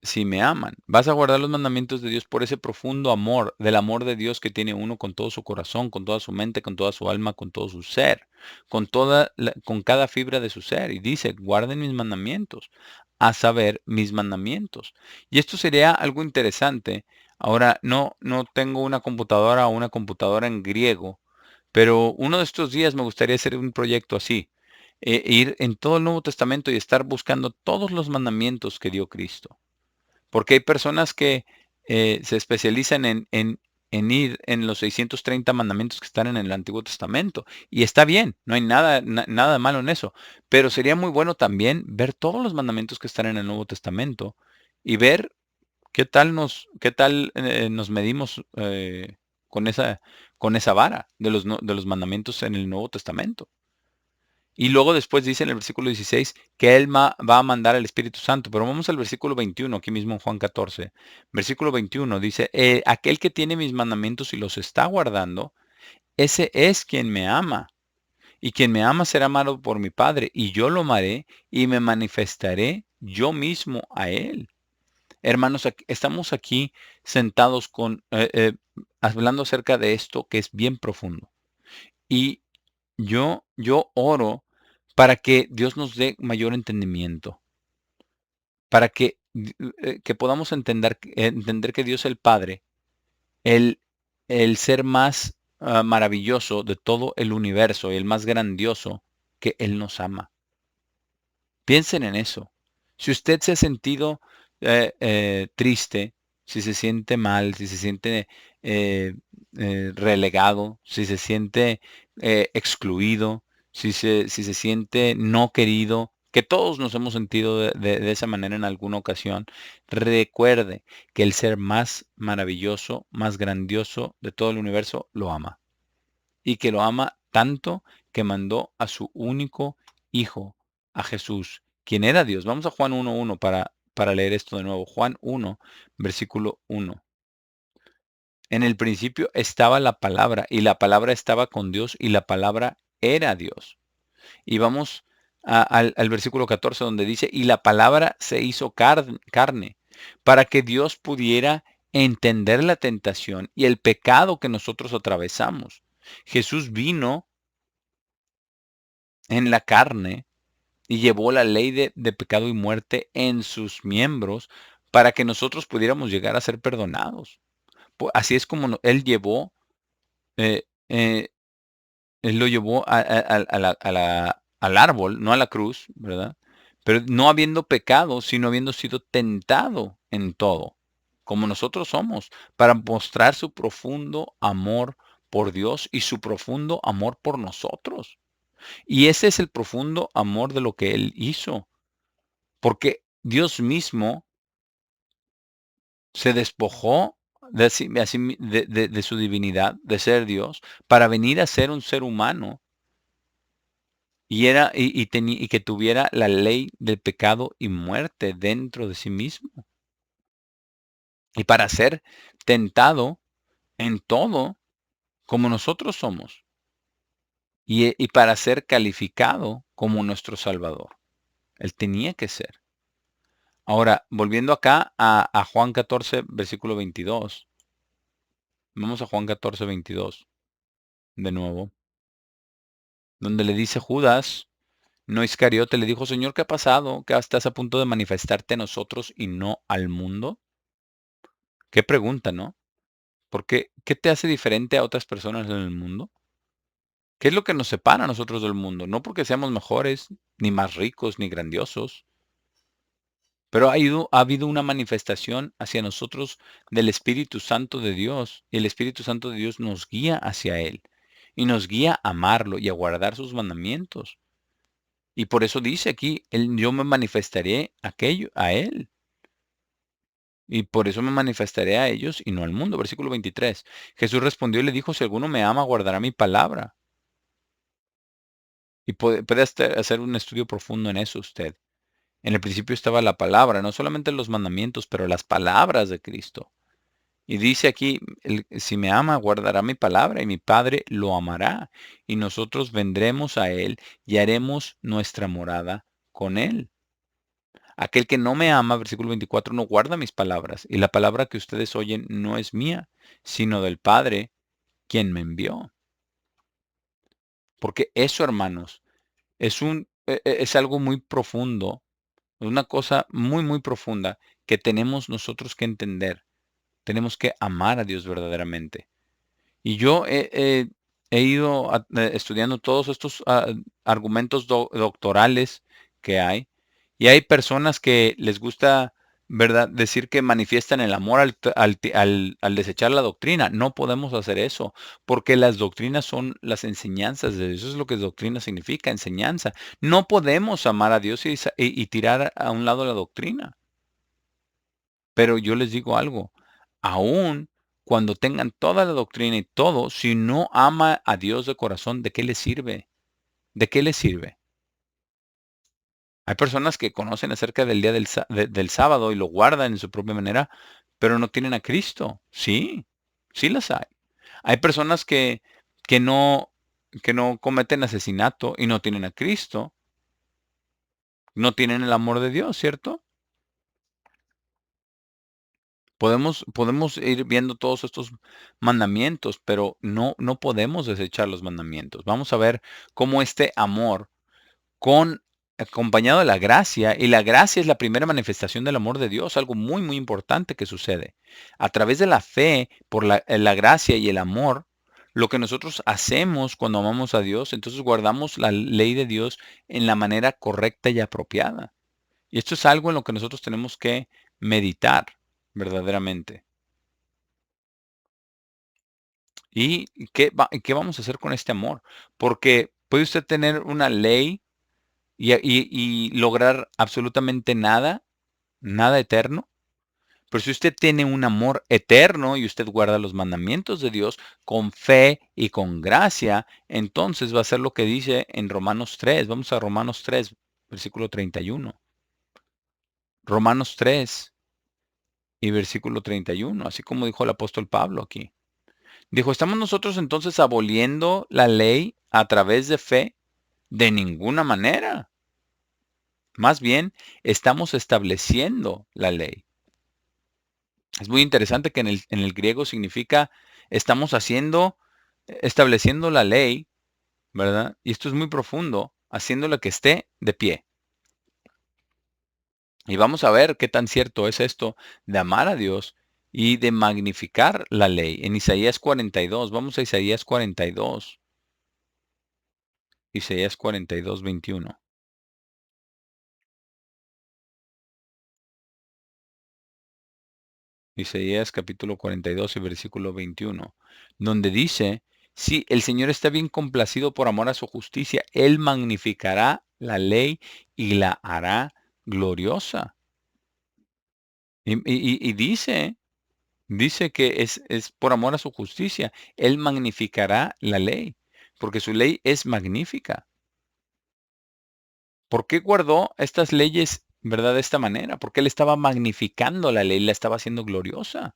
si me aman, vas a guardar los mandamientos de Dios por ese profundo amor, del amor de Dios que tiene uno con todo su corazón, con toda su mente, con toda su alma, con todo su ser, con cada fibra de su ser. Y dice, guarden mis mandamientos, a saber, mis mandamientos. Y esto sería algo interesante. Ahora, no tengo una computadora o una computadora en griego, pero uno de estos días me gustaría hacer un proyecto así. Ir en todo el Nuevo Testamento y estar buscando todos los mandamientos que dio Cristo. Porque hay personas que se especializan en ir en los 630 mandamientos que están en el Antiguo Testamento. Y está bien, no hay nada de malo en eso. Pero sería muy bueno también ver todos los mandamientos que están en el Nuevo Testamento y ver qué tal nos medimos con esa vara de los mandamientos en el Nuevo Testamento. Y luego después dice en el versículo 16 que Él va a mandar al Espíritu Santo. Pero vamos al versículo 21, aquí mismo en Juan 14. Versículo 21 dice, aquel que tiene mis mandamientos y los está guardando, ese es quien me ama. Y quien me ama será amado por mi Padre, y yo lo amaré y me manifestaré yo mismo a Él. Hermanos, estamos aquí sentados hablando acerca de esto que es bien profundo. Y yo oro para que Dios nos dé mayor entendimiento, para que podamos entender que Dios el Padre, el, el ser más maravilloso de todo el universo y el más grandioso, que Él nos ama. Piensen en eso. Si usted se ha sentido triste, si se siente mal, si se siente relegado, si se siente excluido, si se siente no querido, que todos nos hemos sentido de esa manera en alguna ocasión, recuerde que el ser más maravilloso, más grandioso de todo el universo lo ama. Y que lo ama tanto que mandó a su único hijo, a Jesús, quien era Dios. Vamos a Juan 1.1 para leer esto de nuevo. Juan 1, versículo 1. En el principio estaba la palabra, y la palabra estaba con Dios, y la palabra era Dios. Y vamos al versículo 14 donde dice, y la palabra se hizo carne, para que Dios pudiera entender la tentación y el pecado que nosotros atravesamos. Jesús vino en la carne y llevó la ley de pecado y muerte en sus miembros para que nosotros pudiéramos llegar a ser perdonados. Así es como Él llevó, eh, eh, Él lo llevó al árbol, no a la cruz, ¿verdad? Pero no habiendo pecado, sino habiendo sido tentado en todo, como nosotros somos, para mostrar su profundo amor por Dios y su profundo amor por nosotros. Y ese es el profundo amor de lo que Él hizo, porque Dios mismo se despojó de su divinidad, de ser Dios, para venir a ser un ser humano y que tuviera la ley del pecado y muerte dentro de sí mismo. Y para ser tentado en todo como nosotros somos. Y para ser calificado como nuestro Salvador. Él tenía que ser. Ahora, volviendo acá a Juan 14, versículo 22. Vamos a Juan 14, 22. De nuevo. Donde le dice Judas, no Iscariote, le dijo, Señor, ¿qué ha pasado? ¿Que estás a punto de manifestarte a nosotros y no al mundo? Qué pregunta, ¿no? Porque, ¿qué te hace diferente a otras personas en el mundo? ¿Qué es lo que nos separa a nosotros del mundo? No porque seamos mejores, ni más ricos, ni grandiosos, pero ha habido una manifestación hacia nosotros del Espíritu Santo de Dios, y el Espíritu Santo de Dios nos guía hacia Él, y nos guía a amarlo y a guardar sus mandamientos. Y por eso dice aquí, yo me manifestaré a Él. Y por eso me manifestaré a ellos y no al mundo. Versículo 23. Jesús respondió y le dijo, si alguno me ama, guardará mi palabra. Y puede hacer un estudio profundo en eso usted. En el principio estaba la palabra, no solamente los mandamientos, pero las palabras de Cristo. Y dice aquí, si me ama, guardará mi palabra y mi Padre lo amará. Y nosotros vendremos a Él y haremos nuestra morada con Él. Aquel que no me ama, versículo 24, no guarda mis palabras. Y la palabra que ustedes oyen no es mía, sino del Padre quien me envió. Porque eso, hermanos, es algo muy profundo, una cosa muy, muy profunda que tenemos nosotros que entender. Tenemos que amar a Dios verdaderamente. Y yo he ido estudiando todos estos argumentos doctorales que hay. Y hay personas que les gusta, ¿verdad?, decir que manifiestan el amor al desechar la doctrina. No podemos hacer eso, porque las doctrinas son las enseñanzas de Dios. Eso es lo que doctrina significa, enseñanza. No podemos amar a Dios y tirar a un lado la doctrina. Pero yo les digo algo, aún cuando tengan toda la doctrina y todo, si no ama a Dios de corazón, ¿de qué le sirve? ¿De qué le sirve? Hay personas que conocen acerca del día del sábado y lo guardan en su propia manera, pero no tienen a Cristo. Sí, sí las hay. Hay personas que no, que no cometen asesinato y no tienen a Cristo, no tienen el amor de Dios, ¿cierto? Podemos ir viendo todos estos mandamientos, pero no podemos desechar los mandamientos. Vamos a ver cómo este amor acompañado de la gracia, y la gracia es la primera manifestación del amor de Dios, algo muy, muy importante que sucede. A través de la fe, por la gracia y el amor, lo que nosotros hacemos cuando amamos a Dios, entonces guardamos la ley de Dios en la manera correcta y apropiada. Y esto es algo en lo que nosotros tenemos que meditar verdaderamente. ¿Y qué vamos a hacer con este amor? Porque puede usted tener una ley y lograr absolutamente nada, nada eterno. Pero si usted tiene un amor eterno y usted guarda los mandamientos de Dios con fe y con gracia, entonces va a ser lo que dice en Romanos 3. Vamos a Romanos 3, versículo 31. Romanos 3 y versículo 31, así como dijo el apóstol Pablo aquí. Dijo, ¿estamos nosotros entonces aboliendo la ley a través de fe? De ninguna manera. Más bien, estamos estableciendo la ley. Es muy interesante que en el griego significa estamos estableciendo la ley, ¿verdad? Y esto es muy profundo, haciéndola que esté de pie. Y vamos a ver qué tan cierto es esto de amar a Dios y de magnificar la ley. En Isaías 42, vamos a Isaías 42, Isaías 42, 21. Isaías capítulo 42 y versículo 21, donde dice, si el Señor está bien complacido por amor a su justicia, Él magnificará la ley y la hará gloriosa. Y dice que es por amor a su justicia, Él magnificará la ley, porque su ley es magnífica. ¿Por qué guardó estas leyes, verdad, de esta manera? Porque Él estaba magnificando la ley, la estaba haciendo gloriosa.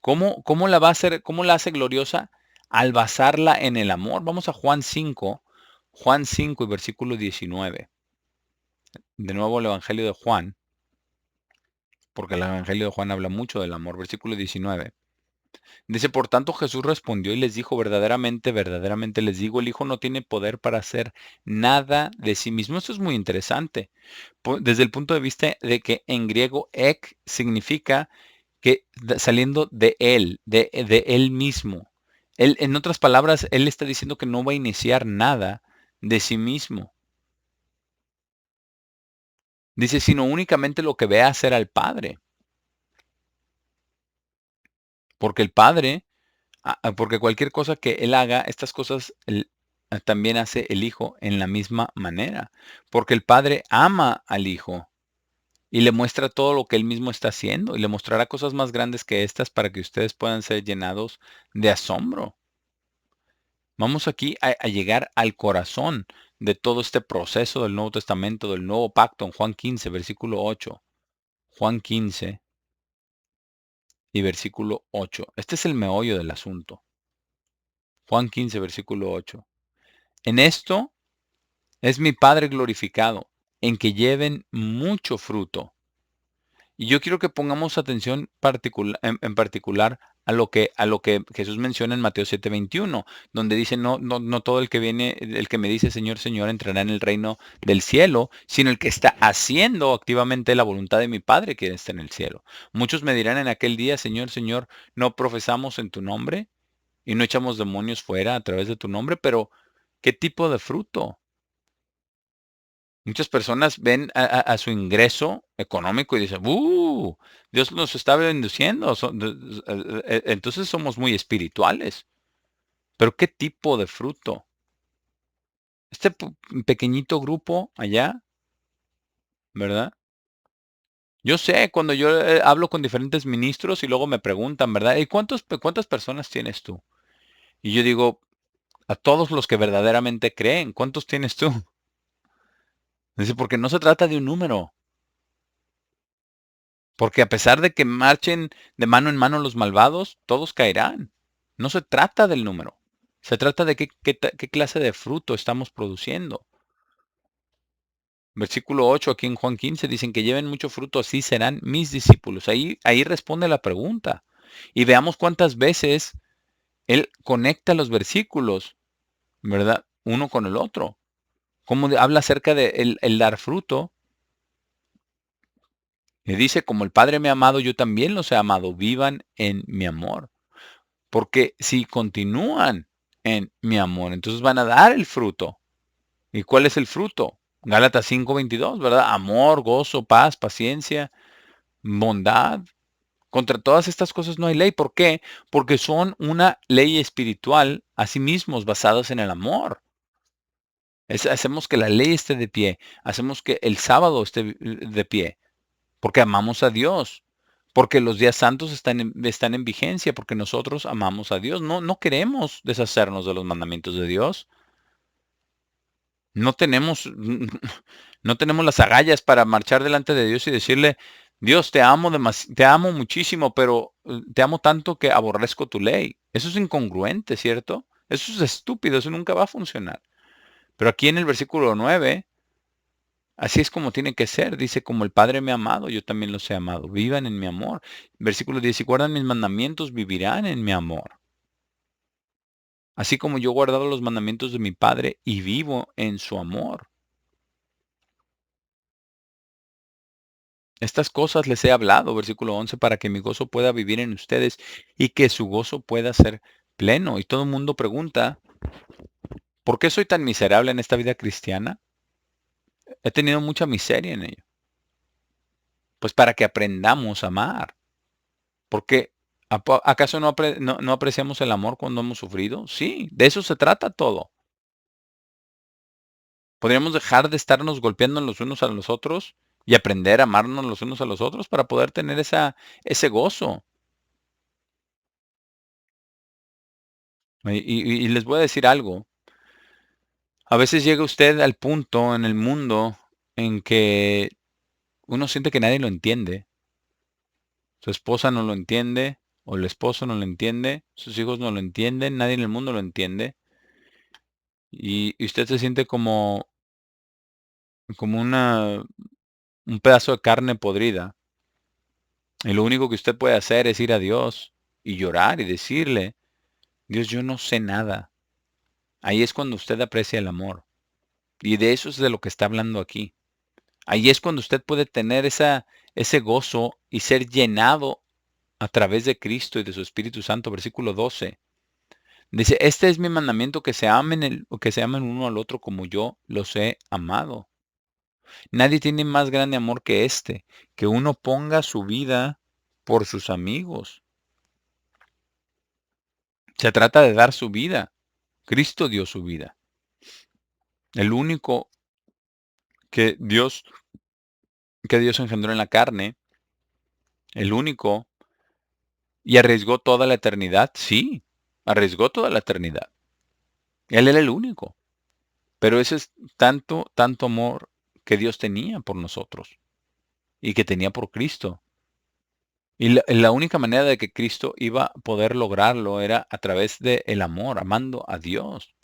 ¿Cómo la va a hacer, cómo la hace gloriosa? Al basarla en el amor. Vamos a Juan 5 y versículo 19. De nuevo el Evangelio de Juan, porque el Evangelio de Juan habla mucho del amor. Versículo 19. Dice, por tanto Jesús respondió y les dijo, verdaderamente, verdaderamente les digo, el Hijo no tiene poder para hacer nada de sí mismo. Esto es muy interesante, desde el punto de vista de que en griego ek significa que saliendo de él mismo. Él, en otras palabras, él está diciendo que no va a iniciar nada de sí mismo. Dice, sino únicamente lo que ve hacer al Padre. Porque el Padre, porque cualquier cosa que él haga, estas cosas también hace el Hijo en la misma manera. Porque el Padre ama al Hijo y le muestra todo lo que él mismo está haciendo y le mostrará cosas más grandes que estas para que ustedes puedan ser llenados de asombro. Vamos aquí a llegar al corazón de todo este proceso del Nuevo Testamento, del Nuevo Pacto, en Juan 15, versículo 8. Juan 15 y versículo 8. Este es el meollo del asunto. Juan 15, versículo 8. En esto es mi Padre glorificado, en que lleven mucho fruto. Y yo quiero que pongamos atención en particular a lo que Jesús menciona en Mateo 7:21, donde dice, no todo el que viene, el que me dice Señor, Señor, entrará en el reino del cielo, sino el que está haciendo activamente la voluntad de mi Padre que está en el cielo. Muchos me dirán en aquel día, Señor, Señor, no profesamos en tu nombre y no echamos demonios fuera a través de tu nombre, pero ¿qué tipo de fruto? Muchas personas ven a su ingreso económico y dicen, Dios nos está bendiciendo, entonces somos muy espirituales. Pero ¿qué tipo de fruto? Este pequeñito grupo allá, ¿verdad? Yo sé, cuando yo hablo con diferentes ministros y luego me preguntan, ¿verdad? ¿Y cuántas personas tienes tú? Y yo digo, a todos los que verdaderamente creen, ¿cuántos tienes tú? Dice, porque no se trata de un número. Porque a pesar de que marchen de mano en mano los malvados, todos caerán. No se trata del número. Se trata de qué clase de fruto estamos produciendo. Versículo 8 aquí en Juan 15 dicen que lleven mucho fruto, así serán mis discípulos. Ahí responde la pregunta. Y veamos cuántas veces él conecta los versículos, ¿verdad? Uno con el otro. Cómo habla acerca de el dar fruto. Y dice, como el Padre me ha amado, yo también los he amado. Vivan en mi amor. Porque si continúan en mi amor, entonces van a dar el fruto. ¿Y cuál es el fruto? Gálatas 5:22, ¿verdad? Amor, gozo, paz, paciencia, bondad. Contra todas estas cosas no hay ley. ¿Por qué? Porque son una ley espiritual a sí mismos basadas en el amor. Hacemos que la ley esté de pie, hacemos que el sábado esté de pie, porque amamos a Dios, porque los días santos están en vigencia, porque nosotros amamos a Dios. No, no queremos deshacernos de los mandamientos de Dios. No tenemos, no tenemos las agallas para marchar delante de Dios y decirle, Dios, te amo muchísimo, pero te amo tanto que aborrezco tu ley. Eso es incongruente, ¿cierto? Eso es estúpido, eso nunca va a funcionar. Pero aquí en el versículo 9, así es como tiene que ser. Dice, como el Padre me ha amado, yo también los he amado. Vivan en mi amor. Versículo 10, si guardan mis mandamientos, vivirán en mi amor. Así como yo he guardado los mandamientos de mi Padre y vivo en su amor. Estas cosas les he hablado, versículo 11, para que mi gozo pueda vivir en ustedes y que su gozo pueda ser pleno. Y todo el mundo pregunta, ¿por qué soy tan miserable en esta vida cristiana? He tenido mucha miseria en ello. Pues para que aprendamos a amar. Porque ¿acaso no apreciamos el amor cuando hemos sufrido? Sí, de eso se trata todo. Podríamos dejar de estarnos golpeando los unos a los otros y aprender a amarnos los unos a los otros para poder tener ese gozo. Y les voy a decir algo. A veces llega usted al punto en el mundo en que uno siente que nadie lo entiende. Su esposa no lo entiende, o el esposo no lo entiende, sus hijos no lo entienden, nadie en el mundo lo entiende. Y usted se siente como un pedazo de carne podrida. Y lo único que usted puede hacer es ir a Dios y llorar y decirle, Dios, yo no sé nada. Ahí es cuando usted aprecia el amor. Y de eso es de lo que está hablando aquí. Ahí es cuando usted puede tener ese gozo y ser llenado a través de Cristo y de su Espíritu Santo. Versículo 12. Dice, este es mi mandamiento, que se amen uno al otro como yo los he amado. Nadie tiene más grande amor que este, que uno ponga su vida por sus amigos. Se trata de dar su vida. Cristo dio su vida. El único que Dios engendró en la carne, el único, y arriesgó toda la eternidad. Sí, arriesgó toda la eternidad. Él era el único. Pero ese es tanto, tanto amor que Dios tenía por nosotros y que tenía por Cristo. Y la única manera de que Cristo iba a poder lograrlo era a través del amor, amando a Dios.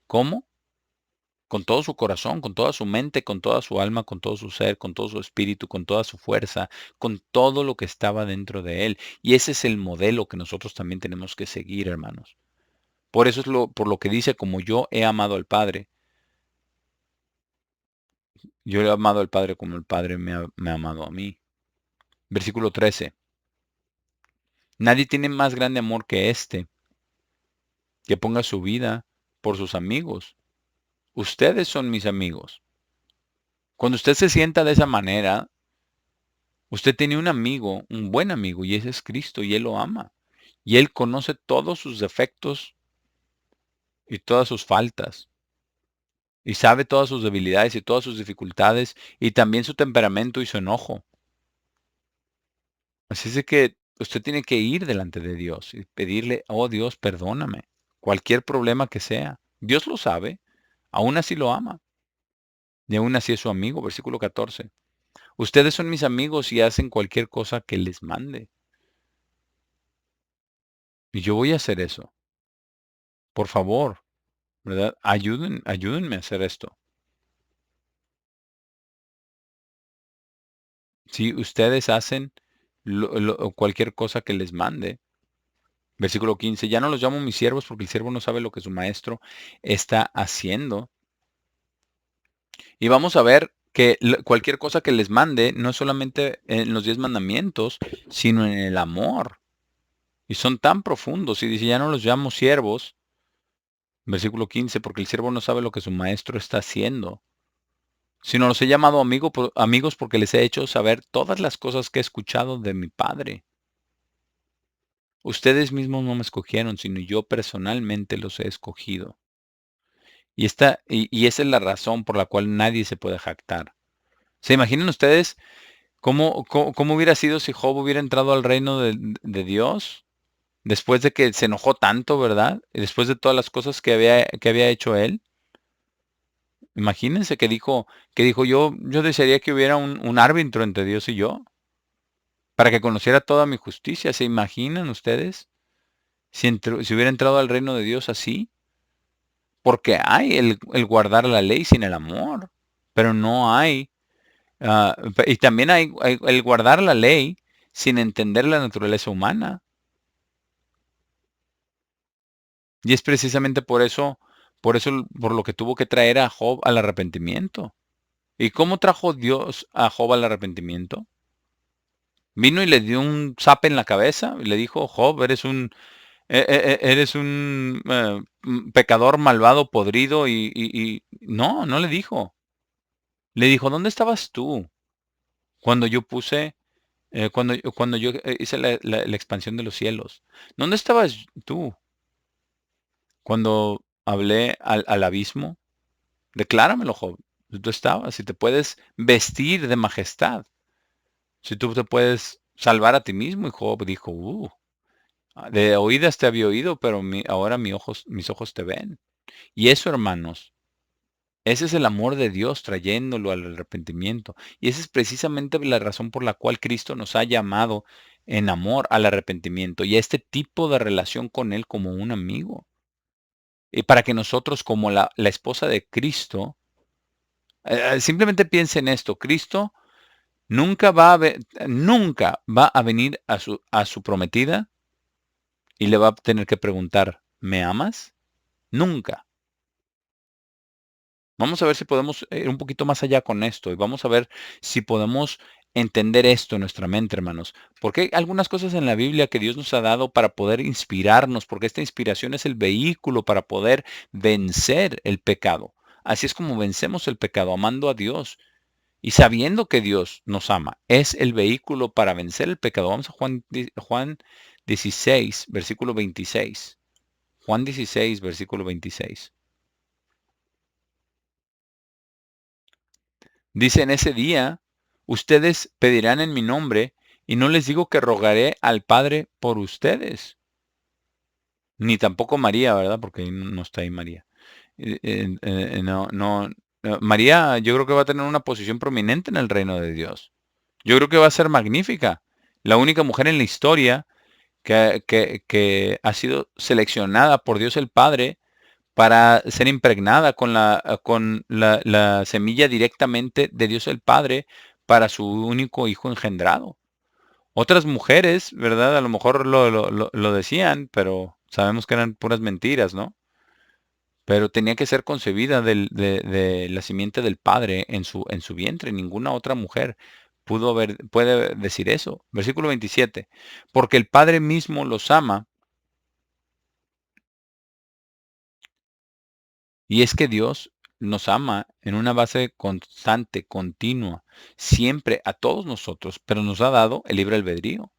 ¿Cómo? Con todo su corazón, con toda su mente, con toda su alma, con todo su ser, con todo su espíritu, con toda su fuerza, con todo lo que estaba dentro de él. Y ese es el modelo que nosotros también tenemos que seguir, hermanos. Por eso es por lo que dice, como yo he amado al Padre, yo he amado al Padre como el Padre me ha amado a mí. Versículo 13. Nadie tiene más grande amor que este, que ponga su vida por sus amigos. Ustedes son mis amigos. Cuando usted se sienta de esa manera, usted tiene un amigo, un buen amigo, y ese es Cristo, y Él lo ama. Y Él conoce todos sus defectos y todas sus faltas, y sabe todas sus debilidades y todas sus dificultades, y también su temperamento y su enojo. Así es de que usted tiene que ir delante de Dios y pedirle, oh Dios, perdóname, cualquier problema que sea. Dios lo sabe, aún así lo ama, y aún así es su amigo. Versículo 14. Ustedes son mis amigos y hacen cualquier cosa que les mande. Y yo voy a hacer eso. Por favor, ¿verdad? Ayúdenme a hacer esto. Si ustedes hacen cualquier cosa que les mande. Versículo 15. Ya no los llamo mis siervos porque el siervo no sabe lo que su maestro está haciendo. Y vamos a ver que cualquier cosa que les mande, no solamente en los 10 mandamientos, sino en el amor. Y son tan profundos. Y dice, ya no los llamo siervos. Versículo 15, porque el siervo no sabe lo que su maestro está haciendo, sino los he llamado amigos porque les he hecho saber todas las cosas que he escuchado de mi Padre. Ustedes mismos no me escogieron, sino yo personalmente los he escogido. Y esa es la razón por la cual nadie se puede jactar. ¿Se imaginan ustedes cómo hubiera sido si Job hubiera entrado al reino de Dios después de que se enojó tanto, ¿verdad? Y después de todas las cosas que había hecho él. Imagínense que dijo yo desearía que hubiera un árbitro entre Dios y yo, para que conociera toda mi justicia. ¿Se imaginan ustedes si hubiera entrado al reino de Dios así? Porque hay el guardar la ley sin el amor, pero no hay, y también hay el guardar la ley sin entender la naturaleza humana. Y es precisamente por lo que tuvo que traer a Job al arrepentimiento. ¿Y cómo trajo Dios a Job al arrepentimiento? Vino y le dio un zape en la cabeza y le dijo, Job, eres un pecador malvado, podrido no le dijo. Le dijo, ¿dónde estabas tú cuando yo hice la expansión de los cielos? ¿Dónde estabas tú cuando hablé al abismo? Decláramelo, Job. Tú estabas, si te puedes vestir de majestad, si tú te puedes salvar a ti mismo. Y Job dijo, de oídas te había oído, pero ahora mis ojos te ven. Y eso, hermanos, ese es el amor de Dios trayéndolo al arrepentimiento. Y esa es precisamente la razón por la cual Cristo nos ha llamado en amor al arrepentimiento y a este tipo de relación con Él como un amigo. Y para que nosotros, como la esposa de Cristo, simplemente piensen esto, Cristo nunca va a venir a su prometida y le va a tener que preguntar, ¿me amas? Nunca. Vamos a ver si podemos ir un poquito más allá con esto y vamos a ver si podemos entender esto en nuestra mente, hermanos. Porque hay algunas cosas en la Biblia que Dios nos ha dado para poder inspirarnos, porque esta inspiración es el vehículo para poder vencer el pecado. Así es como vencemos el pecado, amando a Dios y sabiendo que Dios nos ama. Es el vehículo para vencer el pecado. Vamos a Juan 16, versículo 26. Juan 16, versículo 26. Dice, en ese día, ustedes pedirán en mi nombre, y no les digo que rogaré al Padre por ustedes, ni tampoco María, ¿verdad? Porque ahí no está ahí María. No, no, María, yo creo que va a tener una posición prominente en el reino de Dios. Yo creo que va a ser magnífica. La única mujer en la historia que ha sido seleccionada por Dios el Padre para ser impregnada con la semilla directamente de Dios el Padre para su único hijo engendrado. Otras mujeres, ¿verdad? A lo mejor lo decían, pero sabemos que eran puras mentiras, ¿no? Pero tenía que ser concebida de la simiente del Padre en su vientre. Ninguna otra mujer puede decir eso. Versículo 27. Porque el Padre mismo los ama. Y es que Dios nos ama en una base constante, continua, siempre a todos nosotros, pero nos ha dado el libre albedrío.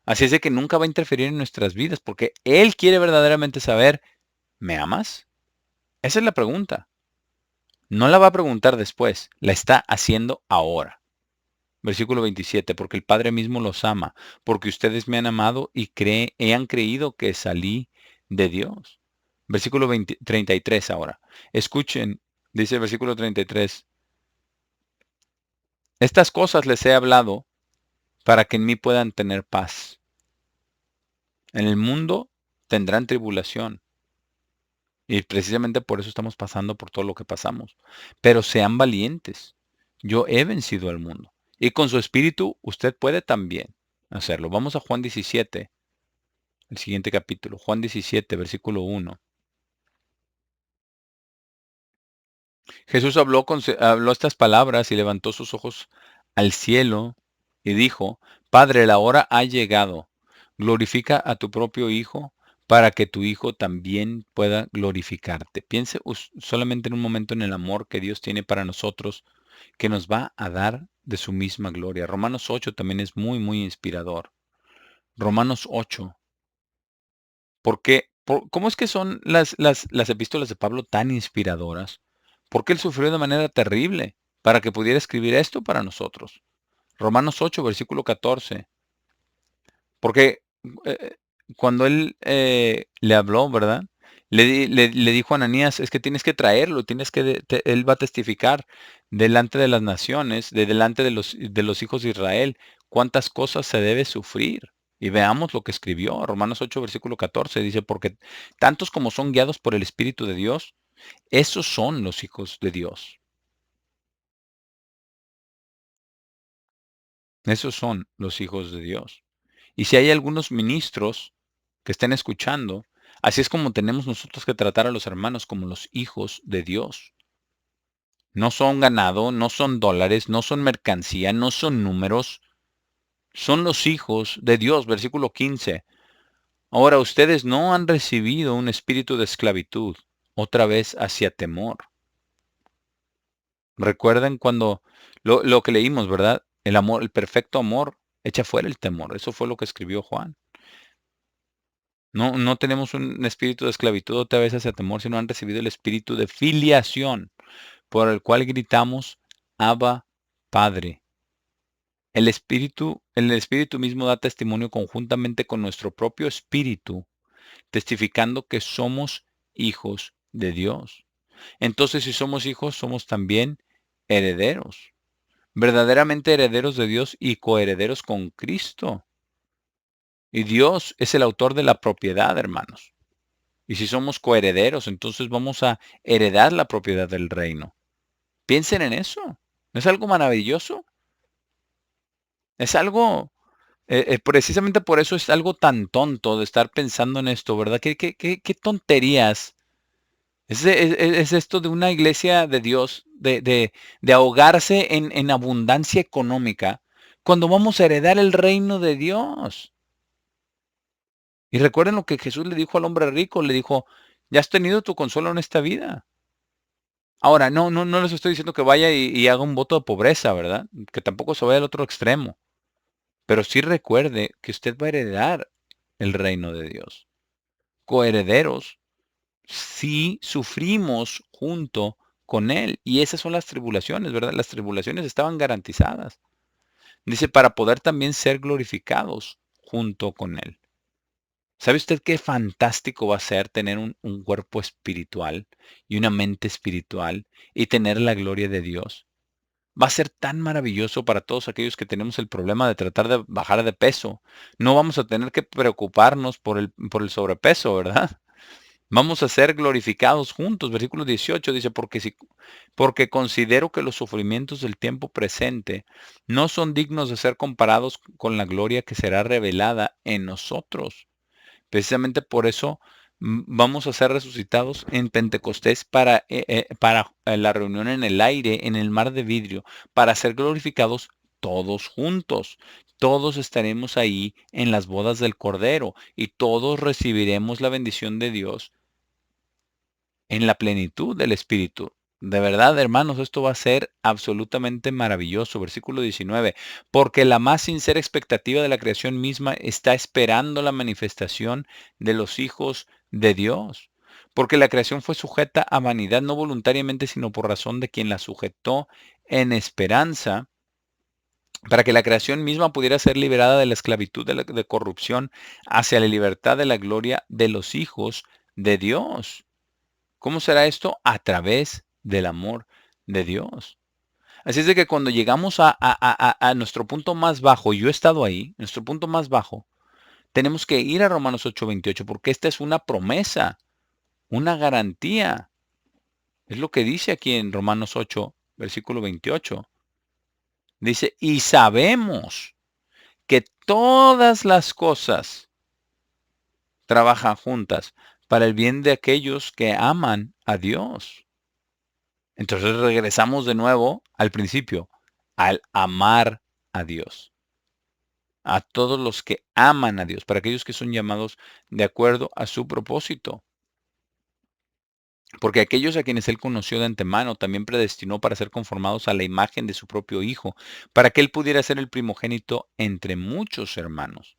Así es de que nunca va a interferir en nuestras vidas, porque Él quiere verdaderamente saber, ¿me amas? Esa es la pregunta. No la va a preguntar después, la está haciendo ahora. Versículo 27, porque el Padre mismo los ama, porque ustedes me han amado y han creído que salí de Dios. Versículo 33 ahora. Escuchen, dice el versículo 33. Estas cosas les he hablado para que en mí puedan tener paz. En el mundo tendrán tribulación. Y precisamente por eso estamos pasando por todo lo que pasamos. Pero sean valientes. Yo he vencido al mundo. Y con su espíritu usted puede también hacerlo. Vamos a Juan 17, el siguiente capítulo. Juan 17, versículo 1. Jesús habló estas palabras y levantó sus ojos al cielo y dijo, Padre, la hora ha llegado. Glorifica a tu propio Hijo para que tu Hijo también pueda glorificarte. Piense solamente en un momento en el amor que Dios tiene para nosotros, que nos va a dar de su misma gloria. Romanos 8 también es muy, muy inspirador. Romanos 8. ¿Por qué? ¿Cómo es que son las epístolas de Pablo tan inspiradoras? Porque él sufrió de manera terrible para que pudiera escribir esto para nosotros. Romanos 8, versículo 14. Porque eh, cuando él le habló, ¿verdad? Le dijo a Ananías, es que tienes que traerlo, él va a testificar delante de las naciones, delante de los hijos de Israel, cuántas cosas se debe sufrir. Y veamos lo que escribió, Romanos 8, versículo 14, dice, porque tantos como son guiados por el Espíritu de Dios, esos son los hijos de Dios. Esos son los hijos de Dios. Y si hay algunos ministros que estén escuchando, así es como tenemos nosotros que tratar a los hermanos como los hijos de Dios. No son ganado, no son dólares, no son mercancía, no son números, son los hijos de Dios. Versículo 15. Ahora ustedes no han recibido un espíritu de esclavitud, otra vez hacia temor. Recuerden cuando lo que leímos, ¿verdad? El amor, el perfecto amor echa fuera el temor. Eso fue lo que escribió Juan. No tenemos un espíritu de esclavitud otra vez hacia temor, sino han recibido el espíritu de filiación, por el cual gritamos, Abba, Padre. El espíritu mismo da testimonio conjuntamente con nuestro propio espíritu, testificando que somos hijos de Dios. Entonces, si somos hijos, somos también herederos, verdaderamente herederos de Dios y coherederos con Cristo. Y Dios es el autor de la propiedad, hermanos. Y si somos coherederos, entonces vamos a heredar la propiedad del reino. Piensen en eso. ¿No es algo maravilloso? Es algo, precisamente por eso es algo tan tonto de estar pensando en esto, ¿verdad? ¿Qué tonterías? Es esto de una iglesia de Dios, de ahogarse en abundancia económica, cuando vamos a heredar el reino de Dios. Y recuerden lo que Jesús le dijo al hombre rico, le dijo, ya has tenido tu consuelo en esta vida. Ahora, no les estoy diciendo que vaya y haga un voto de pobreza, ¿verdad? Que tampoco se vaya al otro extremo. Pero sí recuerde que usted va a heredar el reino de Dios. Coherederos, sí sufrimos junto con Él. Y esas son las tribulaciones, ¿verdad? Las tribulaciones estaban garantizadas. Dice, para poder también ser glorificados junto con Él. ¿Sabe usted qué fantástico va a ser tener un cuerpo espiritual y una mente espiritual y tener la gloria de Dios? Va a ser tan maravilloso para todos aquellos que tenemos el problema de tratar de bajar de peso. No vamos a tener que preocuparnos por el sobrepeso, ¿verdad? Vamos a ser glorificados juntos. Versículo 18 dice, porque considero que los sufrimientos del tiempo presente no son dignos de ser comparados con la gloria que será revelada en nosotros. Precisamente por eso vamos a ser resucitados en Pentecostés para la reunión en el aire, en el mar de vidrio, para ser glorificados todos juntos. Todos estaremos ahí en las bodas del Cordero y todos recibiremos la bendición de Dios en la plenitud del Espíritu. De verdad, hermanos, esto va a ser absolutamente maravilloso. Versículo 19. Porque la más sincera expectativa de la creación misma está esperando la manifestación de los hijos de Dios. Porque la creación fue sujeta a vanidad no voluntariamente, sino por razón de quien la sujetó en esperanza, para que la creación misma pudiera ser liberada de la esclavitud de corrupción hacia la libertad de la gloria de los hijos de Dios. ¿Cómo será esto? A través del amor de Dios. Así es de que cuando llegamos a nuestro punto más bajo, yo he estado ahí, nuestro punto más bajo, tenemos que ir a Romanos 8:28 porque esta es una promesa, una garantía. Es lo que dice aquí en Romanos 8, versículo 28. Dice, y sabemos que todas las cosas trabajan juntas para el bien de aquellos que aman a Dios. Entonces regresamos de nuevo al principio, al amar a Dios. A todos los que aman a Dios, para aquellos que son llamados de acuerdo a su propósito. Porque aquellos a quienes Él conoció de antemano también predestinó para ser conformados a la imagen de su propio Hijo, para que Él pudiera ser el primogénito entre muchos hermanos.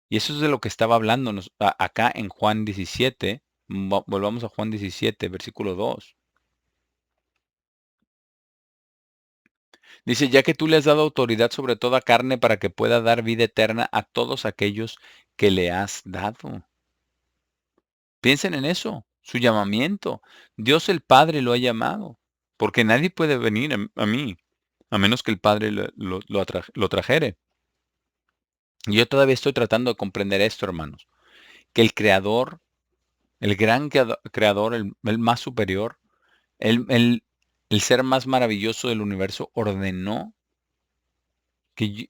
Y eso es de lo que estaba hablando acá en Juan 17. Volvamos a Juan 17, versículo 2. Dice, ya que tú le has dado autoridad sobre toda carne para que pueda dar vida eterna a todos aquellos que le has dado. Piensen en eso, su llamamiento. Dios el Padre lo ha llamado, porque nadie puede venir a mí, a menos que el Padre lo trajere. Y yo todavía estoy tratando de comprender esto, hermanos, que el Creador, el gran Creador, el más superior, el, el, el ser más maravilloso del universo, ordenó que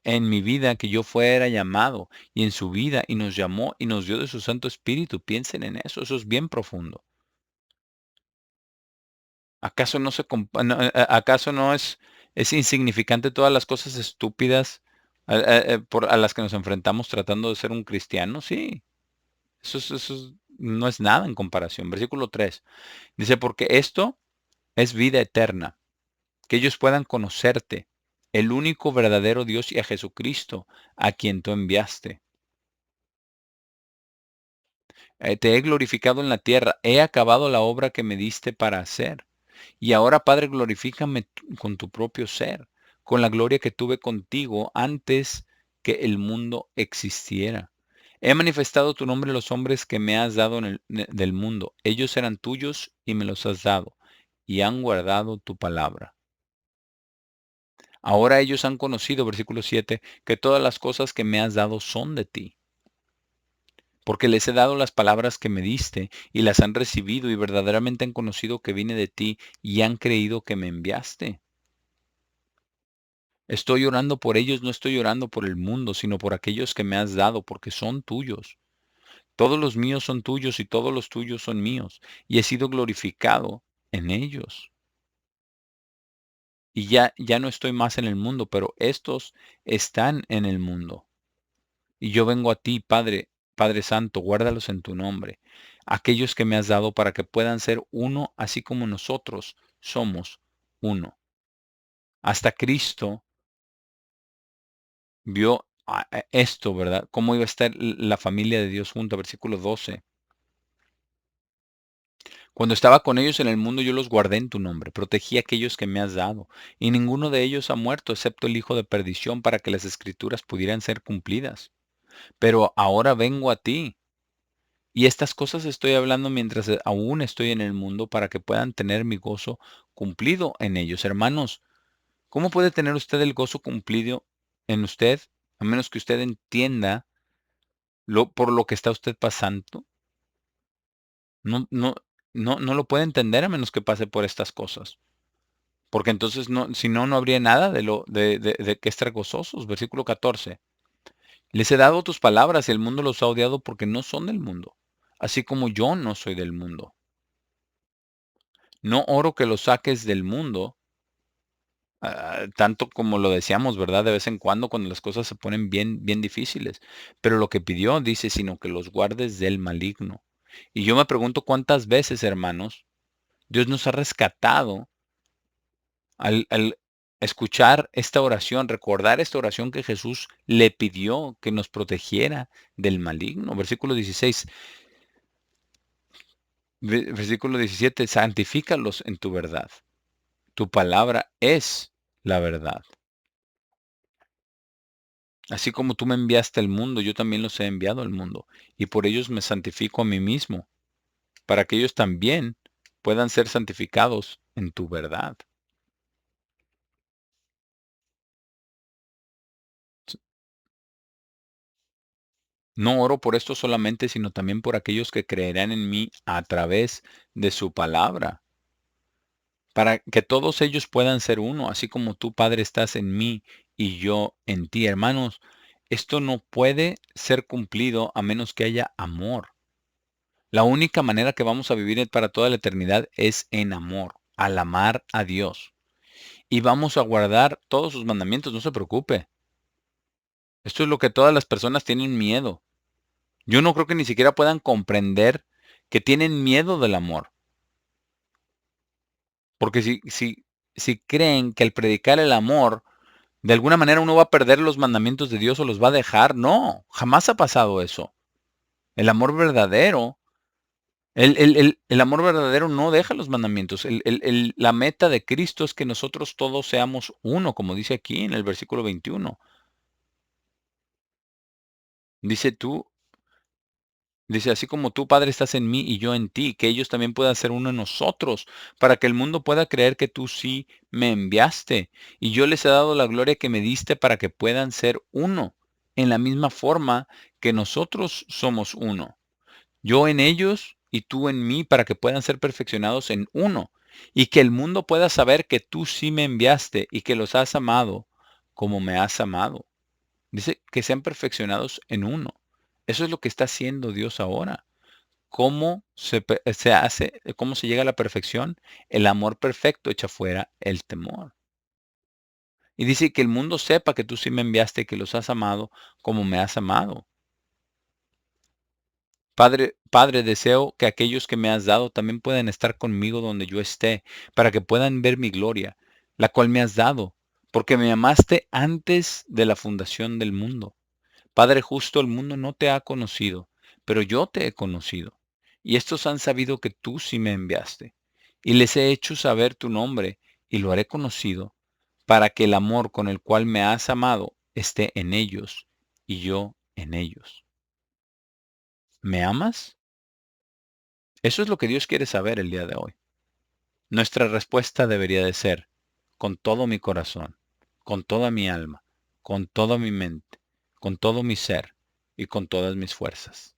en mi vida que yo fuera llamado y en su vida y nos llamó y nos dio de su Santo Espíritu. Piensen en eso es bien profundo. ¿Acaso no acaso no es insignificante todas las cosas estúpidas a las que nos enfrentamos tratando de ser un cristiano? Sí, no es nada en comparación. Versículo 3 dice, porque esto es vida eterna, que ellos puedan conocerte, el único verdadero Dios y a Jesucristo, a quien tú enviaste. Te he glorificado en la tierra, he acabado la obra que me diste para hacer. Y ahora, Padre, glorifícame con tu propio ser, con la gloria que tuve contigo antes que el mundo existiera. He manifestado tu nombre a los hombres que me has dado del mundo. Ellos eran tuyos y me los has dado, y han guardado tu palabra. Ahora ellos han conocido, versículo 7, que todas las cosas que me has dado son de ti, porque les he dado las palabras que me diste y las han recibido y verdaderamente han conocido que vine de ti y han creído que me enviaste. Estoy orando por ellos, no estoy orando por el mundo, sino por aquellos que me has dado, porque son tuyos. Todos los míos son tuyos y todos los tuyos son míos, y he sido glorificado en ellos. Y ya no estoy más en el mundo, pero estos están en el mundo. Y yo vengo a ti, Padre, Padre Santo, guárdalos en tu nombre, aquellos que me has dado para que puedan ser uno, así como nosotros somos uno. Hasta Cristo vio esto, ¿verdad? Cómo iba a estar la familia de Dios junta, versículo 12. Cuando estaba con ellos en el mundo, yo los guardé en tu nombre, protegí a aquellos que me has dado, y ninguno de ellos ha muerto, excepto el hijo de perdición, para que las escrituras pudieran ser cumplidas. Pero ahora vengo a ti, y estas cosas estoy hablando mientras aún estoy en el mundo, para que puedan tener mi gozo cumplido en ellos. Hermanos, ¿cómo puede tener usted el gozo cumplido en usted, a menos que usted entienda por lo que está usted pasando? No, no, no lo puede entender a menos que pase por estas cosas. Porque entonces no, si no, no habría nada de que estar gozosos. Versículo 14. Les he dado tus palabras y el mundo los ha odiado porque no son del mundo, así como yo no soy del mundo. No oro que los saques del mundo, tanto como lo decíamos, ¿verdad? De vez en cuando las cosas se ponen bien, bien difíciles. Pero lo que pidió, dice, sino que los guardes del maligno. Y yo me pregunto cuántas veces, hermanos, Dios nos ha rescatado al escuchar esta oración, recordar esta oración que Jesús le pidió que nos protegiera del maligno. Versículo 16, versículo 17, santifícalos en tu verdad. Tu palabra es la verdad. Así como tú me enviaste al mundo, yo también los he enviado al mundo, y por ellos me santifico a mí mismo, para que ellos también puedan ser santificados en tu verdad. No oro por esto solamente, sino también por aquellos que creerán en mí a través de su palabra, para que todos ellos puedan ser uno, así como tú, Padre, estás en mí y yo en ti. Hermanos, esto no puede ser cumplido a menos que haya amor. La única manera que vamos a vivir para toda la eternidad es en amor, al amar a Dios. Y vamos a guardar todos sus mandamientos, no se preocupe. Esto es lo que todas las personas tienen miedo. Yo no creo que ni siquiera puedan comprender que tienen miedo del amor. Porque si creen que al predicar el amor ¿De alguna manera uno va a perder los mandamientos de Dios o los va a dejar? No, jamás ha pasado eso. El amor verdadero, el amor verdadero no deja los mandamientos. La meta de Cristo es que nosotros todos seamos uno, como dice aquí en el versículo 21. Dice tú, dice, así como tú, Padre, estás en mí y yo en ti, que ellos también puedan ser uno en nosotros, para que el mundo pueda creer que tú sí me enviaste. Y yo les he dado la gloria que me diste para que puedan ser uno, en la misma forma que nosotros somos uno. Yo en ellos y tú en mí, para que puedan ser perfeccionados en uno, y que el mundo pueda saber que tú sí me enviaste y que los has amado como me has amado. Dice que sean perfeccionados en uno. Eso es lo que está haciendo Dios ahora. ¿Cómo se hace, cómo se llega a la perfección? El amor perfecto echa fuera el temor. Y dice que el mundo sepa que tú sí me enviaste y que los has amado como me has amado. Padre, Padre, deseo que aquellos que me has dado también puedan estar conmigo donde yo esté, para que puedan ver mi gloria, la cual me has dado, porque me amaste antes de la fundación del mundo. Padre justo, el mundo no te ha conocido, pero yo te he conocido. Y estos han sabido que tú sí me enviaste. Y les he hecho saber tu nombre, y lo haré conocido, para que el amor con el cual me has amado esté en ellos, y yo en ellos. ¿Me amas? Eso es lo que Dios quiere saber el día de hoy. Nuestra respuesta debería de ser, con todo mi corazón, con toda mi alma, con toda mi mente, con todo mi ser y con todas mis fuerzas.